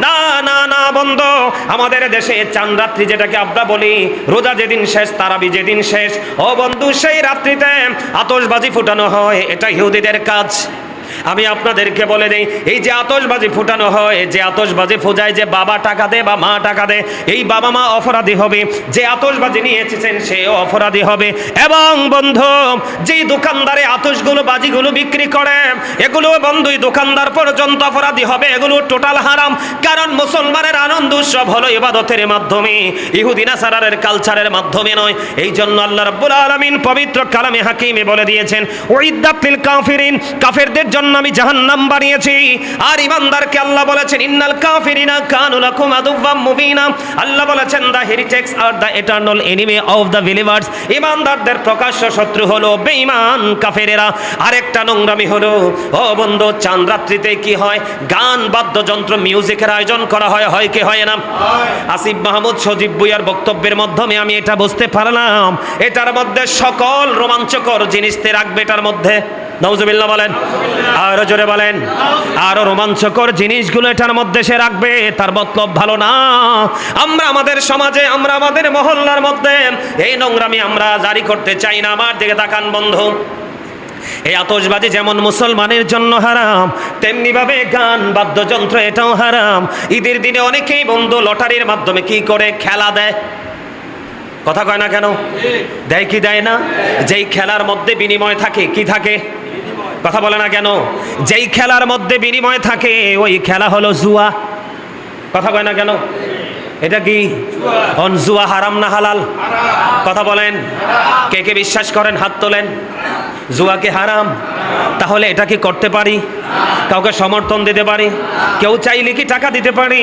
না না না বন্ধু, আমাদের দেশে চাঁদ রাত্রি যেটাকে আমরা বলি, রোজা যেদিন শেষ, তারাবি যেদিন শেষ, ও বন্ধু সেই রাত্রিতে আতশবাজি ফুটানো হয়, এটা ইহুদিদের কাজ। আমি আপনাদেরকে বলে দেই, এই যে আতশবাজি ফুটানো হয়, যে আতশবাজি ফোজায় যে বাবা টাকা দেয় বা মা টাকা দেয়, এই বাবা মা অপরাধী হবে, যে আতশবাজি নিয়ে এসেছেন সেও অপরাধী হবে। এবং বন্ধু, যেই দোকানদারে আতশগুলো বাজিগুলো বিক্রি করে, এগুলো বন্ধু দোকানদার পর্যন্ত অপরাধী হবে, এগুলো টোটাল হারাম। কারণ মুসলমানের আনন্দ উৎসব হলো ইবাদতের মাধ্যমে, ইহুদি নাসারার কালচারের মাধ্যমে নয়। এই জন্য আল্লাহ রাব্বুল আলামিন পবিত্র কালামে হাকিমে বলে দিয়েছেন, উইদ্দাত লিল কাফিরিন, কাফেরদের জন্য আমি জাহান্নাম বানিয়েছি। আর ইমানদারকে আল্লাহ বলেছেন, ইন্নাল কাফিরিনা কানু লাকুম আদুওয়াম মুবিনা, আল্লাহ বলেছেন the heretics are the eternal enemy of the believers, ইমানদারদের প্রকাশ্য শত্রু হলো বেঈমান কাফেরেরা। আরেকটা নোংরামি হলো, ও বন্ধু, চাঁদ রাত্রিতে কি হয়, গান বাদ্যযন্ত্র মিউজিকের আয়োজন করা হয়, হয় কি হয় না? আসিফ মাহমুদ সজীব ভুঁইয়ার বক্তব্যের মাধ্যমে আমি এটা বুঝতে পারলাম, এটার মধ্যে সকল রোমাঞ্চকর জিনিস রাখবে, এটার মধ্যে নাউজুবিল্লাহ বলেন, আরো জোরে বলেন, আরো রোমাঞ্চকর জিনিসগুলো এটার মধ্যে সে রাখবে, তার মতলব ভালো না। আমরা আমাদের সমাজে, আমরা আমাদের মহল্লার মধ্যে এই নোংরামি আমরা জারি করতে চাই না। আমার দিকে তাকান বন্ধু, এই আতশবাজি যেমন মুসলমানের জন্য হারাম, তেমনি ভাবে গান বাদ্যযন্ত্র এটাও হারাম। ঈদের দিনে অনেকেই বন্ধু লটারির মাধ্যমে কি করে, খেলা দেয়। কথা কয় না কেন? দেয় কি দেয় না? যেই খেলার মধ্যে বিনিময় থাকে, কি থাকে? কথা বলে না কেন? যেই খেলার মধ্যে বিনিময় থাকে ওই খেলা হলো জুয়া। কথা কয় না কেন? এটা কি জুয়া হারাম না হালাল? কথা বলেন। কে কে বিশ্বাস করেন হাত তোলেন? জুয়া কি হারাম? তাহলে এটা কি করতে পারি? কাউকে সমর্থন দিতে পারি? কেউ চাইলে কি টাকা দিতে পারি?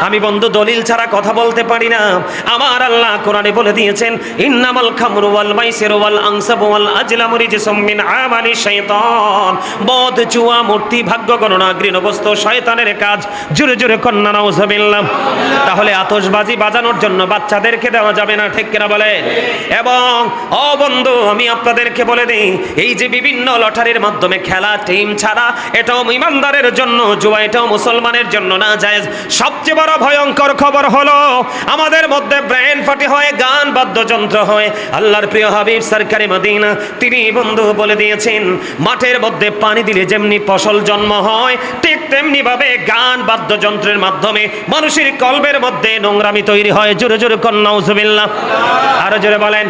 আমি বন্ধু দলিল ছাড়া কথা বলতে পারি না। আমার আল্লাহ কোরআনে বলে দিয়েছেন, ইন্নামাল খামরু ওয়াল মাইসিরু ওয়াল আনসাবু ওয়াল আজলামু রিজসুম মিন আমালি শাইতান। মদ, জুয়া, মূর্তি, ভাগ্য গণনা, ঘৃণবস্ত শয়তানের কাজ। জোরে জোরে কন্যা নাউজুবিল্লাহ। তাহলে আতশবাজি বাজানোর জন্য বাচ্চাদেরকে দেওয়া যাবে না, ঠিক কিনা বলেন? এবং ও বন্ধু, আমি আপনাদেরকে বলে দিই, এই যে বিভিন্ন লটারির মাধ্যমে খেলা, টিম ছাড়া, এটাও ইমানদারের জন্য জুয়া, এটাও মুসলমানের জন্য না জায়েজ। সবচেয়ে বড় ভয়ঙ্কর খবর হলো, আমাদের মধ্যে ব্রেন ফাটি হয়, গান বাদ্যযন্ত্র হয়। আল্লাহর প্রিয় হাবিব সরকারে মদিনা তিনি বন্ধু বলে দিয়েছেন, মাঠের মধ্যে পানি দিলে যেমনি ফসল জন্ম হয়, ঠিক তেমনি ভাবে গান বাদ্যযন্ত্রের মাধ্যমে মানুষের কলবের মধ্যে নোংরামি তৈরি হয়। জোরে জোরে কন্যা নাউজুবিল্লাহ। আরো জোরে বলেন।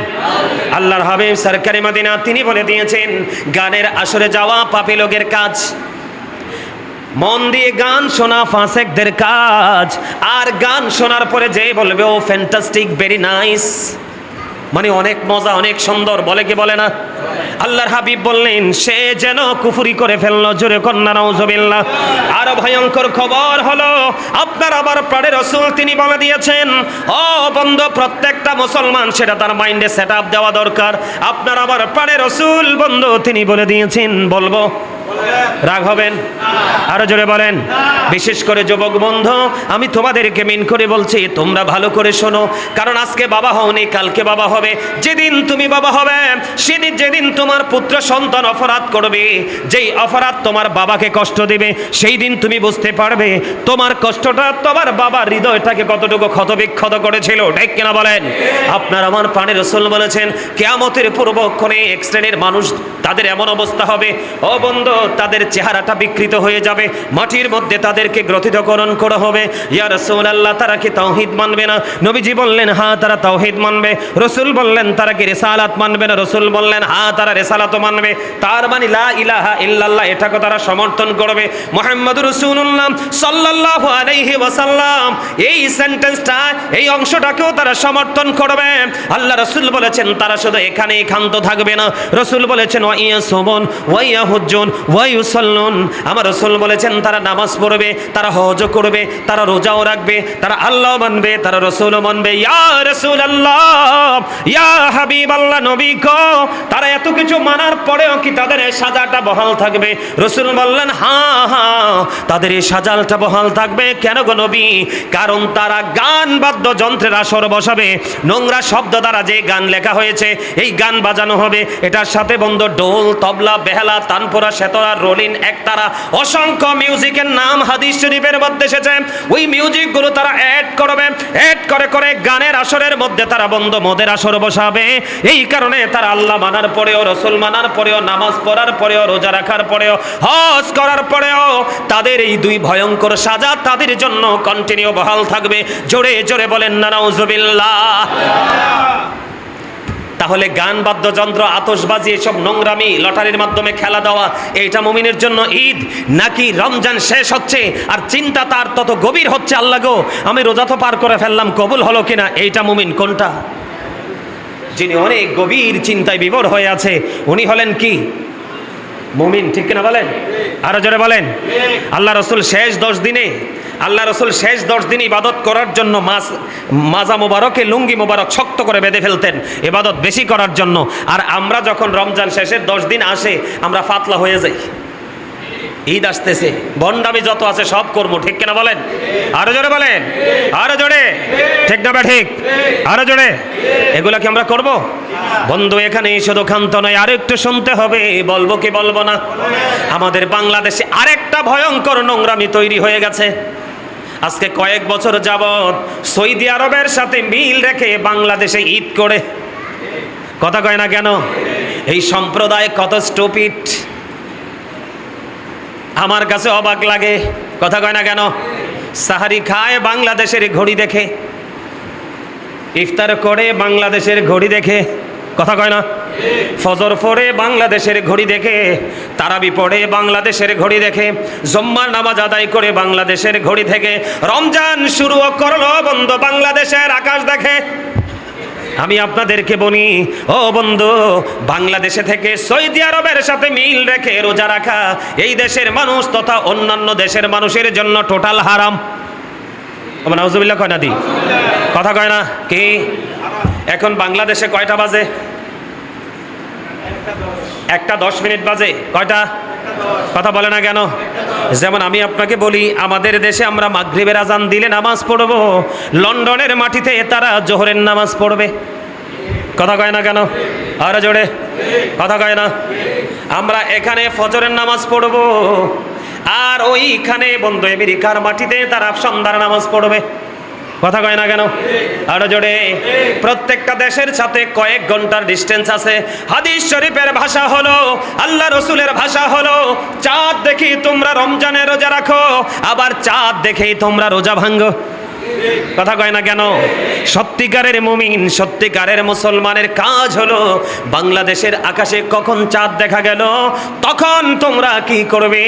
আল্লাহর হাবিব সরকারে মদিনা তিনি বলে দিয়েছেন, গানের আসরে যাওয়া পাপী লোকের কাজ, মন দিয়ে গান শোনা ফাসেকদের কাজ। আর গান শোনার পরে যে বলবে ও ফ্যান্টাস্টিক, ভেরি নাইস, মানে অনেক মজা, অনেক সুন্দর, বলে কি বলে না? আল্লাহর হাবিব বললেন, সে যেন কুফরি করে ফেললো। জোরে কন্যা নাউজুবিল্লাহ। আরো ভয়ঙ্কর খবর হলো, আপনার আবার প্রাণের রাসূল তিনি বলে দিয়েছেন, ও বন্ধু, প্রত্যেকটা মুসলমান সেটা তার মাইন্ডে সেট আপ দেওয়া দরকার। আপনার আবার প্রাণের রাসূল বন্ধু তিনি বলে দিয়েছেন, বলবো রাগ হবেন? আরো জোরে বলেন। বিশেষ করে যুবক বন্ধু, আমি তোমাদেরকে মিন করে বলছি, তোমরা ভালো করে শোনো, কারণ আজকে বাবা হওনি, কালকে বাবা হবে। যেদিন তুমি বাবা হবে, সেদিন যেদিন তোমার পুত্র সন্তান অপরাধ করবে, যেই অপরাধ তোমার বাবাকে কষ্ট দেবে, সেই দিন তুমি বুঝতে পারবে তোমার কষ্টটা তোমার বাবার হৃদয়টাকে কতটুকু ক্ষতবিক্ষত করেছিল, ঠিক কিনা বলেন? আপনার আমার প্রাণের রাসূল বলেছেন, কিয়ামতের পূর্বক্ষণে এক শ্রেণীর মানুষ, তাদের এমন অবস্থা হবে, ও বন্ধু, তাদের চেহারাটা বিকৃত হয়ে যাবে, মাটির মধ্যে তাদেরকে গ্রথিতকরণ করা হবে। ইয়া রাসূলুল্লাহ, তারা কি তাওহীদ মানবে না? নবীজি বললেন হ্যাঁ, তারা তাওহীদ মানবে। রাসূল বললেন তারা কি রিসালাত মানবে না? রাসূল বললেন হ্যাঁ, তারা রিসালাতও মানবে। তার মানে লা ইলাহা ইল্লাল্লাহ এটাকে তারা সমর্থন করবে। মুহাম্মদুর রাসূলুল্লাহ সাল্লাল্লাহু আলাইহি ওয়াসাল্লাম এই সেন্টেন্সটা, এই অংশটাকেও তারা সমর্থন করবে। আল্লাহ রাসূল বলেছেন তারা শুধু এখানেই ক্ষান্ত থাকবে না। রাসূল বলেছেন ওয়া ইয়াসুমুন ওয়া ইয়াহুজ্জুন ওয়া ইউসাল্লুন। আমার রাসূল বলেছেন তারা নামাজ পড়বে, তারা হজও করবে, তারা রোজাও রাখবে, তারা আল্লাহ মানবে, তারা রাসূলও মানবে। ইয়া রাসূলুল্লাহ, ইয়া হাবিবাল্লাহ, নবী গো, তারা এত কিছু মানার পরেও কি তাদের এই সাজাটা বহাল থাকবে? রাসূল বললেন হ্যাঁ হ্যাঁ, তাদের এই সাজালটা বহাল থাকবে। কেন গো নবী? কারণ তারা গান বাদ্যযন্ত্রের আসর বসাবে। নোংরা শব্দ দ্বারা যে গান লেখা হয়েছে এই গান বাজানো হবে, এটার সাথে বন্ধ ডোল, তবলা, বেহালা, তানপুরা, সেতরা, রোলিন, একতারা, অসংখ্য মিউজিকের নাম হাদিস শরীফের মধ্যে এসেছে। ওই মিউজিকগুলো তারা অ্যাড করবে, অ্যাড করে করে গানের আসরের মধ্যে তারা বন্ধ মদের আসর বসাবে। এই কারণে তারা আল্লাহ মানার পরেও, রসুল মানার পরেও, নামাজ পড়ার পরেও, রোজা রাখার পরেও, হজ করার পরেও তাদের এই দুই ভয়ঙ্কর সাজা তাদের জন্য কন্টিনিউ বহাল থাকবে। জোরে জোরে বলেন না নাউজুবিল্লাহ। তাহলে গান বাদ্যযন্ত্র, আতশবাজি, এসব নোংরামি, লটারির মাধ্যমে খেলা দেওয়া, এইটা মুমিনের জন্য ঈদ? নাকি রমজান শেষ হচ্ছে আর চিন্তা তার তত গভীর হচ্ছে, আল্লাহ গো আমি রোজা তো পার করে ফেললাম, কবুল হলো কিনা? এইটা মুমিন কোনটা? যিনি অনেক গভীর চিন্তায় বিভোর হয়ে আছে উনি হলেন কি? মুমিন, ঠিক কিনা বলেন? আরো জোরে বলেন। আল্লাহ রসুল শেষ 10 দিন ইবাদত করার জন্য মাজা মোবারকে লুঙ্গি মোবারক শক্ত করে বেঁধে ফেলতেন ইবাদত বেশি করার জন্য। আর আমরা যখন রমজান শেষের 10 দিন আসে আমরা পাতলা হয়ে যাই। ঈদ আসতেছে, বন্ডামি যত আছে সব কর্ম, ঠিক কিনা বলেন? আরো জোরে বলেন, আরো জোরে, ঠিক না? ঠিক, আরো জোরে। এগুলা কি আমরা করব? বন্ধু এখানে শুধু ক্ষান্ত নয়, আরো একটু শুনতে হবে, বলবো কি বলবো না? আমাদের বাংলাদেশে আরেকটা ভয়ঙ্কর নোংরামি তৈরি হয়ে গেছে। আজকে কয়েক বছর যাবত সৌদি আরবের সাথে মিল রেখে বাংলাদেশে ঈদ করে, কথা কয় না কেন? এই সম্প্রদায় কত স্টুপিড, আমার কাছে অবাক লাগে, কথা কয় না কেন? সাহারি খায় বাংলাদেশের ঘড়ি দেখে, ইফতার করে বাংলাদেশের ঘড়ি দেখে, কথা কয় না? ফজর পড়ে বাংলাদেশের ঘড়ি দেখে, তারাবি পড়ে বাংলাদেশের ঘড়ি দেখে, জুম্মার নামাজ আদায় করে বাংলাদেশের ঘড়ি থেকে, রমজান শুরু করলো বন্ধু বাংলাদেশের আকাশ দেখে। আমি আপনাদেরকে বলি ও বন্ধু, বাংলাদেশে থেকে সৌদি আরবের সাথে মিল রেখে রোজা রাখা এই দেশের মানুষ তথা অন্যান্য দেশের মানুষের জন্য টোটাল হারাম। নাউজুবিল্লাহ কয় না? দি কথা কয় না কি? এখন বাংলাদেশে কয়টা বাজে? 1:10 বাজে। কয়টা? কথা বলে না কেন? যেমন আমি আপনাকে বলি আমাদের দেশে আমরা মাগরিবের আজান দিলে নামাজ পড়ব, লন্ডনের মাটিতে তারা জোহরের নামাজ পড়বে, কথা কয় না কেন? আরে জোরে, কথা কয় না? আমরা এখানে ফজরের নামাজ পড়ব আর ওইখানে বন্ধু আমেরিকার মাটিতে তারা সন্ধ্যার নামাজ পড়বে, কথা কয় না কেন? আরো জোরে। প্রত্যেকটা দেশের সাথে কয়েক ঘন্টার ডিস্টেন্স আছে। হাদিস শরীফের ভাষা হলো, আল্লাহ রসুলের ভাষা হলো, চাঁদ দেখি তোমরা রমজানে রোজা রাখো, আবার চাঁদ দেখেই তোমরা রোজা ভাঙ্গো, কথা কয় না কেন? সত্যিকারের মুমিন, সত্যিকারের মুসলমানের কাজ হলো বাংলাদেশের আকাশে কখন চাঁদ দেখা গেল তখন তোমরা কি করবে?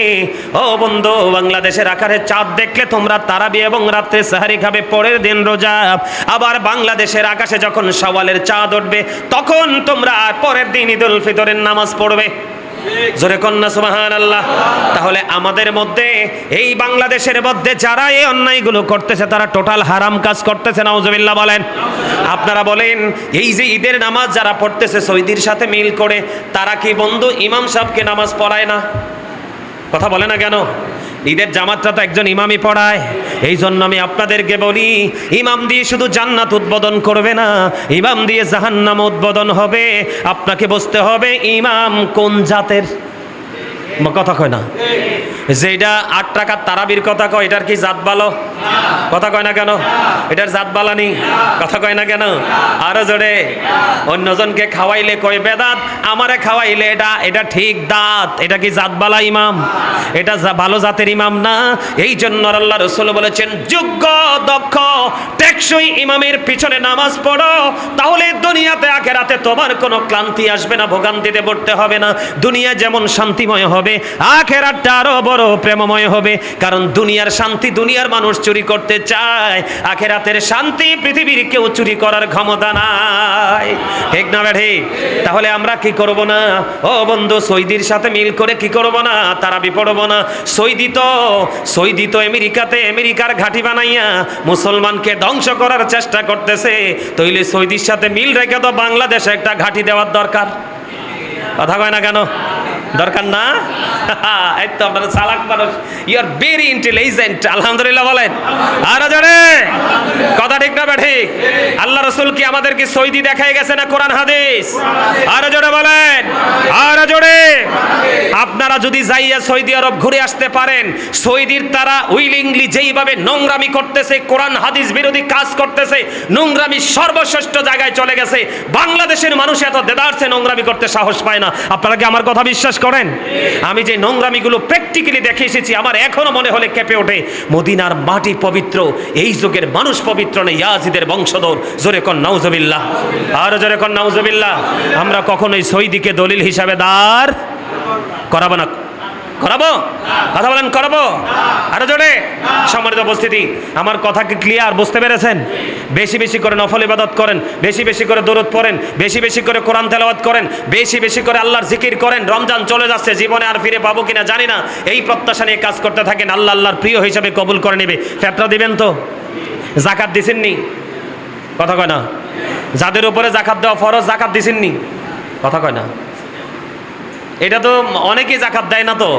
ও বন্ধু, বাংলাদেশের আকারে চাঁদ দেখলে তোমরা তারাবি এবং রাত্রে সাহারি খাবে, পরের দিন রোজা। আবার বাংলাদেশের আকাশে যখন সওয়ালের চাঁদ উঠবে তখন তোমরা পরের দিন ঈদুল ফিতরের নামাজ পড়বে, জোরে কন্যা সুবহানাল্লাহ। তাহলে আমাদের মধ্যে এই বাংলাদেশের মধ্যে যারা এই অন্যায়গুলো করতেছে তারা টোটাল হারাম কাজ করতেছে, নাউজুবিল্লাহ বলেন। আপনারা বলেন এই যে ঈদের নামাজ যারা পড়তেছে সৌদির সাথে মিল করে, তারা কি বন্ধু ইমাম সাহেবকে নামাজ পড়ায় না? কথা বলে না কেন? ঈদের জামাতটা তো একজন ইমামই পড়ায়। এই জন্য আমি আপনাদেরকে বলি ইমাম দিয়ে শুধু জান্নাত উদ্বোধন করবে না, ইমাম দিয়ে জাহান্নাম উদ্বোধন হবে। আপনাকে বুঝতে হবে ইমাম কোন জাতের, কথা কয় না। যেটা 8 টাকার তারাবির কথা কয়, এটার কি জাত ভালো? কথা কয় না কেন? এটার জাত বালানি, কথা কয় না কেন? আরো জোরে। অন্যজনকে খাওয়াইলে কয় বেদাত, আমারে খাওয়াইলে এটা ঠিক দাঁত। এটা কি জাত বালা ইমাম? এটা ভালো জাতের ইমাম না। এই জন্য আল্লাহ রাসূল বলেছেন, যোগ্য দক্ষ টেকসই ইমামের পিছনে নামাজ পড়ো, তাহলে দুনিয়াতে আখিরাতে তোমার কোনো ক্লান্তি আসবে না, ভোগান্তিতে পড়তে হবে না। দুনিয়া যেমন শান্তিময় হবে, আখিরাতটা আরো বড় প্রেমময় হবে। কারণ দুনিয়ার শান্তি দুনিয়ার মানুষ চুরি করতে চায়, আখিরাতের শান্তি পৃথিবীর কেউ চুরি করার ক্ষমতা নাই। ঠিক না বেঠি? তাহলে আমরা কি করব না? ও বন্ধু, সৌদির সাথে মিল করে কি করব না? তারাবি পড়ব না? সৌদি তো আমেরিকার ঘাঁটি বানাইয়া মুসলমানকে ধ্বংস করার চেষ্টা করতেছে। তাইলে সৌদির সাথে মিল রেখে তো বাংলাদেশে একটা ঘাঁটি দেওয়ার দরকার। কথা কয় না কেন? দরকার না? এই তো আপনারা চালাক মানুষ, ইউ আর ভেরি ইন্টেলিজেন্ট। আলহামদুলিল্লাহ বলেন। আর জোরে কথা ঠিক না ঠিক? আল্লাহ রাসূল কি আমাদেরকে সৌদি দেখাই গেছে না কোরআন হাদিস? আর জোরে বলেন, আর জোরে। আপনারা যদি যাইয়া সৌদি আরব ঘুরে আসতে পারেন, সৌদির তারা উইলিংলি যেইভাবে নোংরামি করতেছে, কোরআন হাদিস বিরোধী কাজ করতেছে, নোংরামি সর্বশ্রেষ্ঠ জায়গায় চলে গেছে। বাংলাদেশের মানুষ এত দেদারসে নোংরামি করতে সাহস পায় না। আপনারা কি আমার কথা বিশ্বাস করেন? আমি যে নোংরামিগুলো প্র্যাকটিক্যালি দেখে এসেছি, আমার এখনো মনে হলে কেঁপে ওঠে। মদিনার মাটি পবিত্র, এই যুগের মানুষ পবিত্র নেই, ইয়াজিদের বংশধর। জোরে কোন নাউজুবিল্লাহ, আর জোরে কোন নাউজুবিল্লাহ। আমরা কখনোই সৌদিকে দলিল হিসাবে দাঁড় করাবো না। করাবো? কথা বলেন, করাবো? আরো জোরে। সম্মানিত উপস্থিতি, আমার কথা কি ক্লিয়ার? বুঝতে পেরেছেন? বেশি বেশি করে নফল ইবাদত করেন, বেশি বেশি করে দরুদ পড়েন, বেশি বেশি করে কোরআন তেলাওয়াত করেন, বেশি বেশি করে আল্লাহর জিকির করেন। রমজান চলে যাচ্ছে, জীবনে আর ফিরে পাবো কিনা জানি না। এই প্রত্যাশা নিয়ে কাজ করতে থাকেন, আল্লাহ আল্লাহর প্রিয় হিসাবে কবুল করে নেবে। ফেতরা দিবেন তো? জাকাত দিছেননি? কথা কয় না। যাদের উপরে জাকাত দেওয়া ফরজ, জাকাত দিছেননি? কথা কয় না। এটা তো অনেকেই জাকাত দেয় না, তো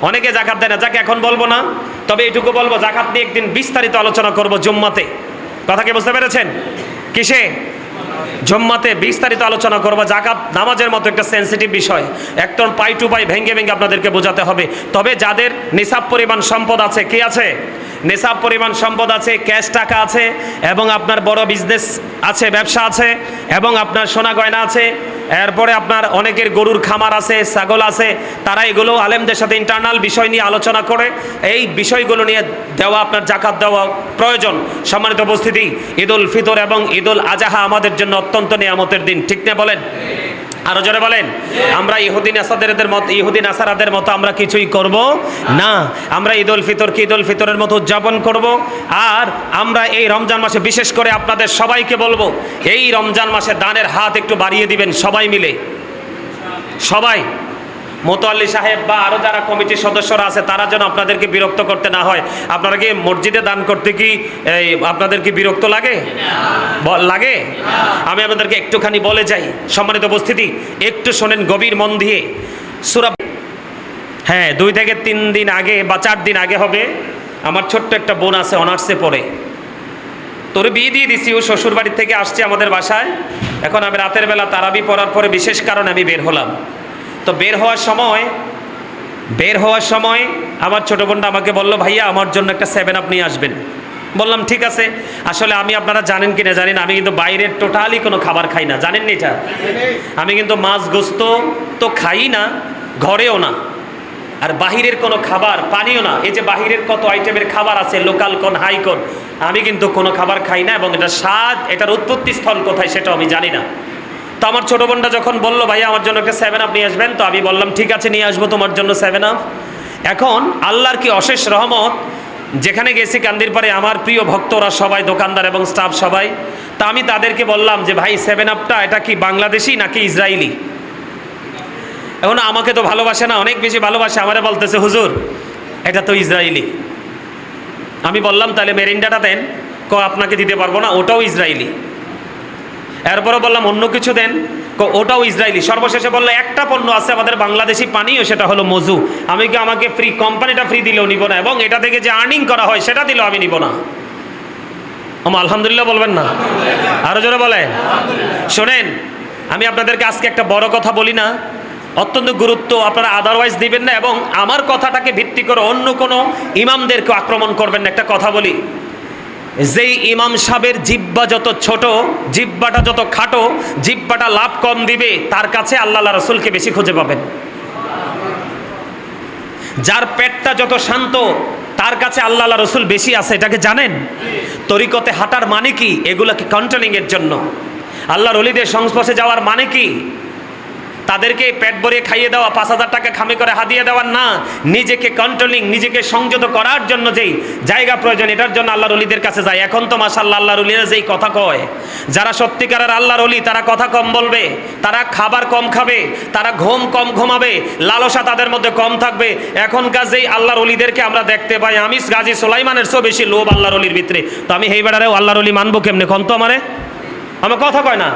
অনেকে জাকাত দেয় না। যাকে এখন বলবো না, তবে এটুকু বলবো, জাকাত নিয়ে একদিন বিস্তারিত আলোচনা করব জুম্মাতে। কথা কি বুঝতে পেরেছেন? কিসে? জুম্মাতে বিস্তারিত আলোচনা করব। জাকাত নামাজের মতো একটা সেন্সিটিভ বিষয়, একদম পাই টু পাই ভেঙ্গে ভেঙ্গে আপনাদেরকে বোঝাতে হবে। তবে যাদের নিসাব পরিমাণ সম্পদ আছে, কি আছে? নিসাব পরিমাণ সম্পদ আছে, ক্যাশ টাকা আছে, এবং আপনার বড় বিজনেস আছে, ব্যবসা আছে, এবং আপনার সোনা গয়না আছে, এরপরে আপনার অনেকের গরুর খামার আছে, ছাগল আছে, তারা এগুলো আলেমদের সাথে ইন্টারনাল বিষয় নিয়ে আলোচনা করে এই বিষয়গুলো নিয়ে দেওয়া, আপনার জাকাত দেওয়া প্রয়োজন। সম্মানিত উপস্থিতি, ঈদুল ফিতর এবং ঈদুল আজহা আমাদের জন্য অত্যন্ত নিয়ামতের দিন। ঠিক না বলেন? আরো জোরে বলেন। আমরা ইহুদি নাসারাদের মতো আমরা কিছুই করব না। আমরা ঈদুল ফিতরকে ঈদুল ফিতরের মতো উদযাপন করব। আর আমরা এই রমজান মাসে বিশেষ করে আপনাদের সবাইকে বলবো, এই রমজান মাসে দানের হাত একটু বাড়িয়ে দিবেন সবাই মিলে। সবাই, মোতাল্লি সাহেব বা আরো যারা কমিটির সদস্যরা আছে, তারা যেন আপনাদেরকে বিরক্ত করতে না হয়। আপনারা কি মসজিদে দান করতে কি আপনাদের কি বিরক্ত লাগে? লাগে? আমি আপনাদেরকে একটুখানি বলে যাই। সম্মানিত উপস্থিতি, একটু শোনেন গভীর মন দিয়ে। সূরা, হ্যাঁ, 2 থেকে 3 দিন আগে বা 4 দিন আগে হবে, আমার ছোট্ট একটা বোন আছে, অনার্সে পড়ে। তোর বিয়ে দিয়ে দিছি, ও শ্বশুর বাড়ি থেকে আসছে আমাদের বাসায়। এখন আমি রাতের বেলা তারাবি পড়ার পরে বিশেষ কারণে আমি বের হলাম। তো বের হওয়ার সময় আমার ছোট বোনটা আমাকে বলল, ভাইয়া আমার জন্য একটা 7 আপ নিয়ে আসবেন। বললাম ঠিক আছে। আসলে আমি, আপনারা জানেন কিনা জানি না, আমি কিন্তু বাইরের টোটালি কোনো খাবার খাই না, জানেন নি এটা? আমি কিন্তু মাছ গোস্ত তো খাই না, ঘরেও না, আর বাহিরের কোনো খাবার পানিও না। এই যে বাহিরের কত আইটেমের খাবার আছে, লোকাল কোন হাই কোন, আমি কিন্তু কোনো খাবার খাই না, এবং এটা স্বাদ, এটার উৎপত্তি স্থল কোথায় সেটাও আমি জানি না। তো আমার ছোটো বোনটা যখন বললো, ভাইয়া আমার জন্য একটা 7 আপ নিয়ে আসবেন, তো আমি বললাম ঠিক আছে, নিয়ে আসবো তোমার জন্য 7 আপ। এখন আল্লাহর কি অশেষ রহমত, যেখানে গেছি কান্দির পারে আমার প্রিয় ভক্তরা সবাই, দোকানদার এবং স্টাফ সবাই, তা আমি তাদেরকে বললাম যে ভাই 7 আপটা এটা কি বাংলাদেশি নাকি ইসরায়েলি? এখন আমাকে তো ভালোবাসে না, অনেক বেশি ভালোবাসে, আমারে বলতেছে হুজুর এটা তো ইসরায়েলি। আমি বললাম তাহলে মেরিন্ডাটা দেন। আপনাকে দিতে পারবো না, ওটাও ইসরায়েলি। এরপরে বললাম অন্য কিছু দেন, ওটাও ইসরায়েলি। সর্বশেষে বললো একটা পণ্য আছে আমাদের বাংলাদেশি পানীয়, সেটা হলো মজু। আমি কি, আমাকে ফ্রি, কোম্পানিটা ফ্রি দিলেও নিব না, এবং এটা থেকে যে আর্নিং করা হয় সেটা দিলেও আমি নিব না। আলহামদুলিল্লাহ বলবেন না? আরো জোরে বলেন। শোনেন, আমি আপনাদেরকে আজকে একটা বড় কথা বলি না, অত্যন্ত গুরুত্ব আপনারা আদারওয়াইজ দিবেন না, এবং আমার কথাটাকে ভিত্তি করে অন্য কোনো ইমামদেরকে আক্রমণ করবেন না। একটা কথা বলি, যেই ইমাম সাহেবের জিব্বা যত ছোট, জিব্বাটা যত খাটো, জিব্বাটা লাভ কম দিবে, তার কাছে আল্লাহ রাসূলকে বেশি খুঁজে পাবেন। যার পেটটা যত শান্ত, তার কাছে আল্লাহ রাসূল বেশি আছে। এটাকে জানেন? তরিকতে হাঁটার মানে কি? এগুলাকে কন্ট্রোলিং এর জন্য। আল্লাহর ওলিদের সংস্পর্শে যাওয়ার মানে কি? তাদেরকে পেট ভরিয়ে খাইয়ে দেওয়া, 5,000 টাকা খামি করে হাদিয়ে দেওয়ার না, নিজেকে কন্ট্রোলিং, নিজেকে সংযত করার জন্য যেই জায়গা প্রয়োজন, এটার জন্য আল্লাহর ওলিদের কাছে যায়। এখন তো মাশাআল্লাহ আল্লাহর ওলিরা যেই কথা কয়, যারা সত্যিকারের আল্লাহর ওলি, তারা কথা কম বলবে, তারা খাবার কম খাবে, তারা ঘুম কম ঘুমাবে, লালসা তাদের মধ্যে কম থাকবে। এখনকার যেই আল্লাহর ওলিদেরকে আমরা দেখতে পাই, আমি গাজী সুলাইমানের চেয়েও বেশি লোভ আল্লাহর ওলির ভিতরে। তো আমি এই বেড়ারেও আল্লাহর ওলি মানবো কেমনে? কোন তো আমারে, আমার কথা কয় না?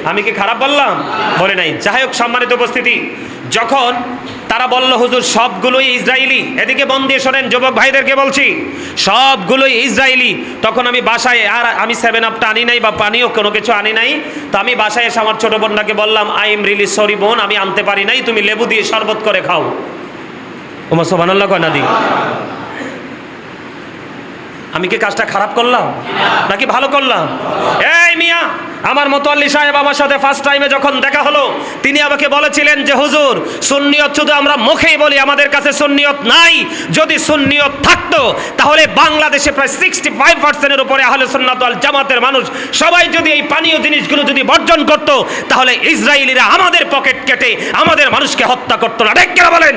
আমি কি খারাপ বললাম? বলে নাই। যাই হোক, সম্মানিত উপস্থিতি, যখন তারা বলল হুজুর সবগুলোই ইসরায়েলি, এদিকে মন দিয়ে শোনেন, যুবক ভাইদেরকে বলছি, সবগুলোই ইসরায়েলি, তখন আমি বাসায়, আর আমি 7 আপটা আনি নাই বা পানিও কোনো কিছু আনি নাই। তো আমি বাসায় এসে আমার ছোট বোনটাকে বললাম, আই এম রিয়েলি সরি বোন, আমি আনতে পারি নাই, তুমি লেবু দিয়ে শরবত করে খাও। ওমা সুবহানাল্লাহ কয় না দি? আমি কি কাজটা খারাপ করলাম নাকি ভালো করলাম? এই মিয়া, আমার মোতাল্লি সাহেব আমার সাথে ফার্স্ট টাইমে যখন দেখা হলো, তিনি আমাকে বলেছিলেন যে হুজুর, সুন্নিয়ত শুধু আমরা মুখেই বলি, আমাদের কাছে সুন্নিয়ত নাই। যদি সুন্নিয়ত থাকতো তাহলে বাংলাদেশে প্রায় 65%-এর উপরে আহলে সুন্নাত ওয়াল জামাতের মানুষ সবাই যদি এই পানীয় জিনিসগুলো যদি বর্জন করত, তাহলে ইসরায়েলিরা আমাদের পকেট কেটে আমাদের মানুষকে হত্যা করতো না। ঠিক কিনা বলেন?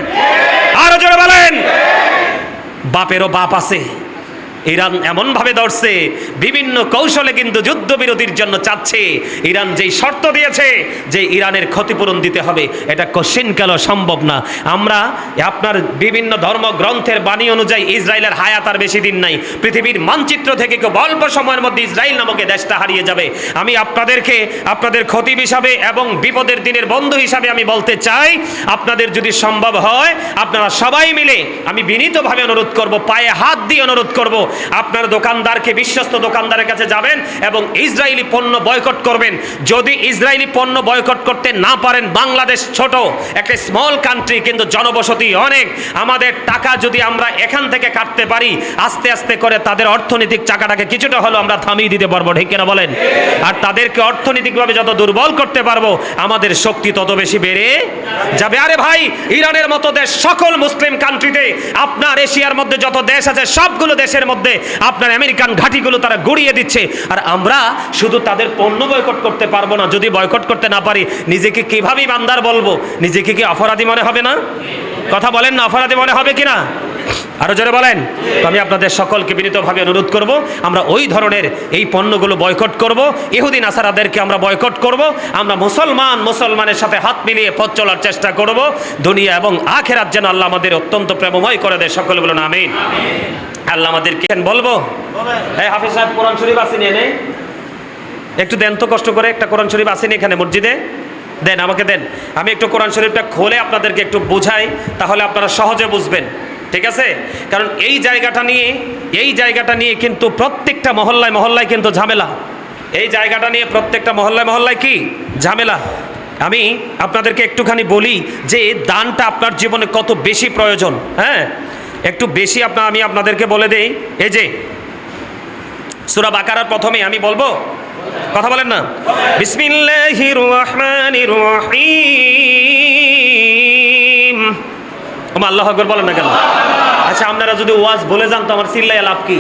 আরো জোরে বলেন। বাপেরও বাপ আছে। ইরান এমনভাবে ধরছে, বিভিন্ন কৌশলে কিন্তু যুদ্ধবিরতির জন্য চাচ্ছে। ইরান যেই শর্ত দিয়েছে যে ইরানের ক্ষতিপূরণ দিতে হবে, এটা কোশ্চিনকালও সম্ভব না। আমরা আপনার বিভিন্ন ধর্মগ্রন্থের বাণী অনুযায়ী ইসরায়েলের হায়াত আর বেশি দিন নাই। পৃথিবীর মানচিত্র থেকে খুব অল্প সময়ের মধ্যে ইসরায়েল নামক দেশটা হারিয়ে যাবে। আমি আপনাদেরকে আপনাদের খতিব হিসাবে এবং বিপদের দিনের বন্ধু হিসাবে আমি বলতে চাই, আপনাদের যদি সম্ভব হয়, আপনারা সবাই মিলে, আমি বিনীতভাবে অনুরোধ করব, পায়ে হাত দিয়ে অনুরোধ করব, আপনার দোকানদারকে, বিশ্বস্ত দোকানদারের কাছে যাবেন এবং ইসরায়েলি পণ্য বয়কট করবেন। যদি ইসরায়েলি পণ্য বয়কট করতে না পারেন, বাংলাদেশ ছোট একটা স্মল কান্ট্রি, কিন্তু জনবসতি অনেক। আমাদের টাকা যদি আমরা এখান থেকে কাটতে পারি, আস্তে আস্তে করে তাদের অর্থনৈতিক চাকাটাকে কিছুটা হলো আমরা থামিয়ে দিতে পারবো। ঠিক কিনা বলেন? আর তাদেরকে অর্থনৈতিকভাবে যত দুর্বল করতে পারবো, আমাদের শক্তি তত বেশি বেড়ে যাবে। আরে ভাই, ইরানের মতো দেশ সকল মুসলিম কান্ট্রিতে, আপনার এশিয়ার মধ্যে যত দেশ আছে সবগুলো দেশের মধ্যে আপনার আমেরিকান ঘাঁটিগুলো তারা গুড়িয়ে দিচ্ছে। আর আমরা শুধু তাদের পণ্য বয়কট করতে পারবো না। যদি বয়কট করতে না পারি, নিজেকে কিভাবে ইমানদার বলবো? নিজেকে কি অপরাধী মনে হবে না? কথা বলেন না, অপরাধী মনে হবে কিনা? আরো জোরে বলেন। তো আমি আপনাদের সকলকে বিনীতভাবে অনুরোধ করব, আমরা ওই ধরনের এই পণ্যগুলো বয়কট করব। ইহুদি নাসারাদেরকে আমরা বয়কট করব। আমরা মুসলমানের সাথে হাত মিলিয়ে পথ চলার চেষ্টা করব। দুনিয়া এবং আখিরাত যেন আল্লাহ আমাদের অত্যন্ত প্রেমময় করে দেয়। সকলে বলুন আমিন। আল্লাহ আমাদেরকে বলবো, এই হাফেজ সাহেব কোরআন শরীফ আসেনি এনে? একটু দেন তো, কষ্ট করে একটা কোরআন শরীফ আসেনি এখানে মসজিদে? দেন, আমাকে দেন। আমি একটু কোরআন শরীফটা খুলে আপনাদেরকে একটু বোঝাই, তাহলে আপনারা সহজে বুঝবেন। ঠিক আছে? কারণ এই জায়গাটা নিয়ে কিন্তু প্রত্যেকটা মহল্লায় মহল্লায় কিন্তু ঝামেলা। এই জায়গাটা নিয়ে প্রত্যেকটা মহল্লায় মহল্লায় কি ঝামেলা। আমি আপনাদেরকে একটুখানি বলি যে দানটা আপনার জীবনে কত বেশি প্রয়োজন। হ্যাঁ, একটু বেশি আমি আপনাদেরকে বলে দেই। এই যে সূরা বাকারার প্রথমে আমি বলবো, কথা বলেন না, বিসমিল্লাহির রহমানির রহিম। আল্লাহু আকবার বলেন না কেন? আচ্ছা, আপনারা যদি ওয়াজ বলে যান তো আমার চিল্লায় লাভ কি?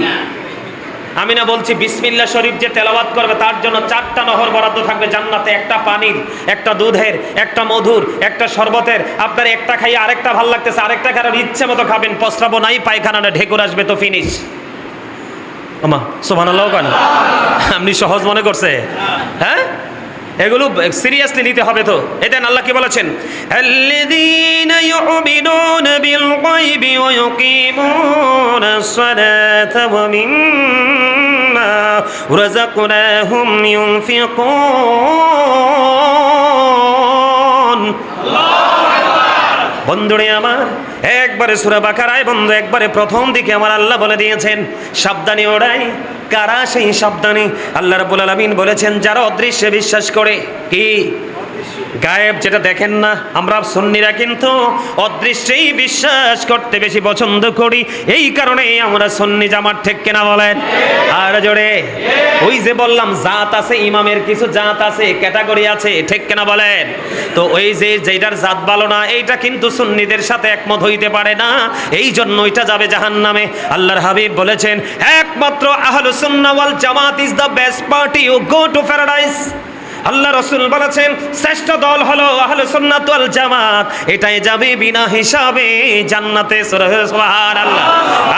আমি না বলছি বিসমিল্লাহ শরীফ যে তেলাওয়াত করবে তার জন্য 4টা নহর বরাদ্দ থাকবে জান্নাতে, একটা পানির, একটা দুধের, একটা মধুর, একটা শরবতের। আপনার একটা খাইয়ে আরেকটা ভাল লাগতেছে, আরেকটা কারণ ইচ্ছে মতো খাবেন, প্রস্রাবও নাই, পায়খানা না, ঢেকুর আসবে তো ফিনিশ। আমা সুবহানাল্লাহ কেন? আপনি সহজ মনে করছে? হ্যাঁ, এগুলো সিরিয়াসলি নিতে হবে তো। এদেন আল্লাহ কি বলেছেন? আল্লাযীনা ইউমিনুনা বিল গায়বি ওয়া ইউকিমুনাস সালাতা ওয়া মিম্মা রাযাকনাহুম ইউনফিকুন। বন্ধুরে আমার, একবারে সূরা বাকারায় বন্ধু, একবারে প্রথম দিকে আমার আল্লাহ বলে দিয়েছেন, সাবধানী ওরাই। কারা সেই সাবধানী? আল্লাহ রাব্বুল আলামিন বলেছেন, যারা অদৃশ্যে বিশ্বাস করে। কি? গায়েব যেটা দেখেন না, আমরা সুন্নিরা কিন্তু অদৃশ্যেই বিশ্বাস করতে বেশি পছন্দ করি। এই কারণেই আমরা সুন্নি জামাত, ঠিক কিনা বলেন? আর জোরে, ওই যে বললাম জাত আছে, ইমামের কিছু জাত আছে, ক্যাটাগরি আছে, ঠিক কিনা বলেন? তো ওই যে যেটার জাত ভালো না, এইটা কিন্তু সুন্নিদের সাথে একমত হইতে পারে না, এই জন্য ওইটা যাবে জাহান্নামে। আল্লাহর হাবিব বলেছেন একমাত্র আহলুস সুন্নাহ ওয়াল জামাত is the best party who go to paradise. Allah রাসূল বলেছেন শ্রেষ্ঠ দল হলো আহলুস সুন্নাত ওয়াল জামাত, এটাই যাবে বিনা হিসাবে জান্নাতে। সুবহানাল্লাহ।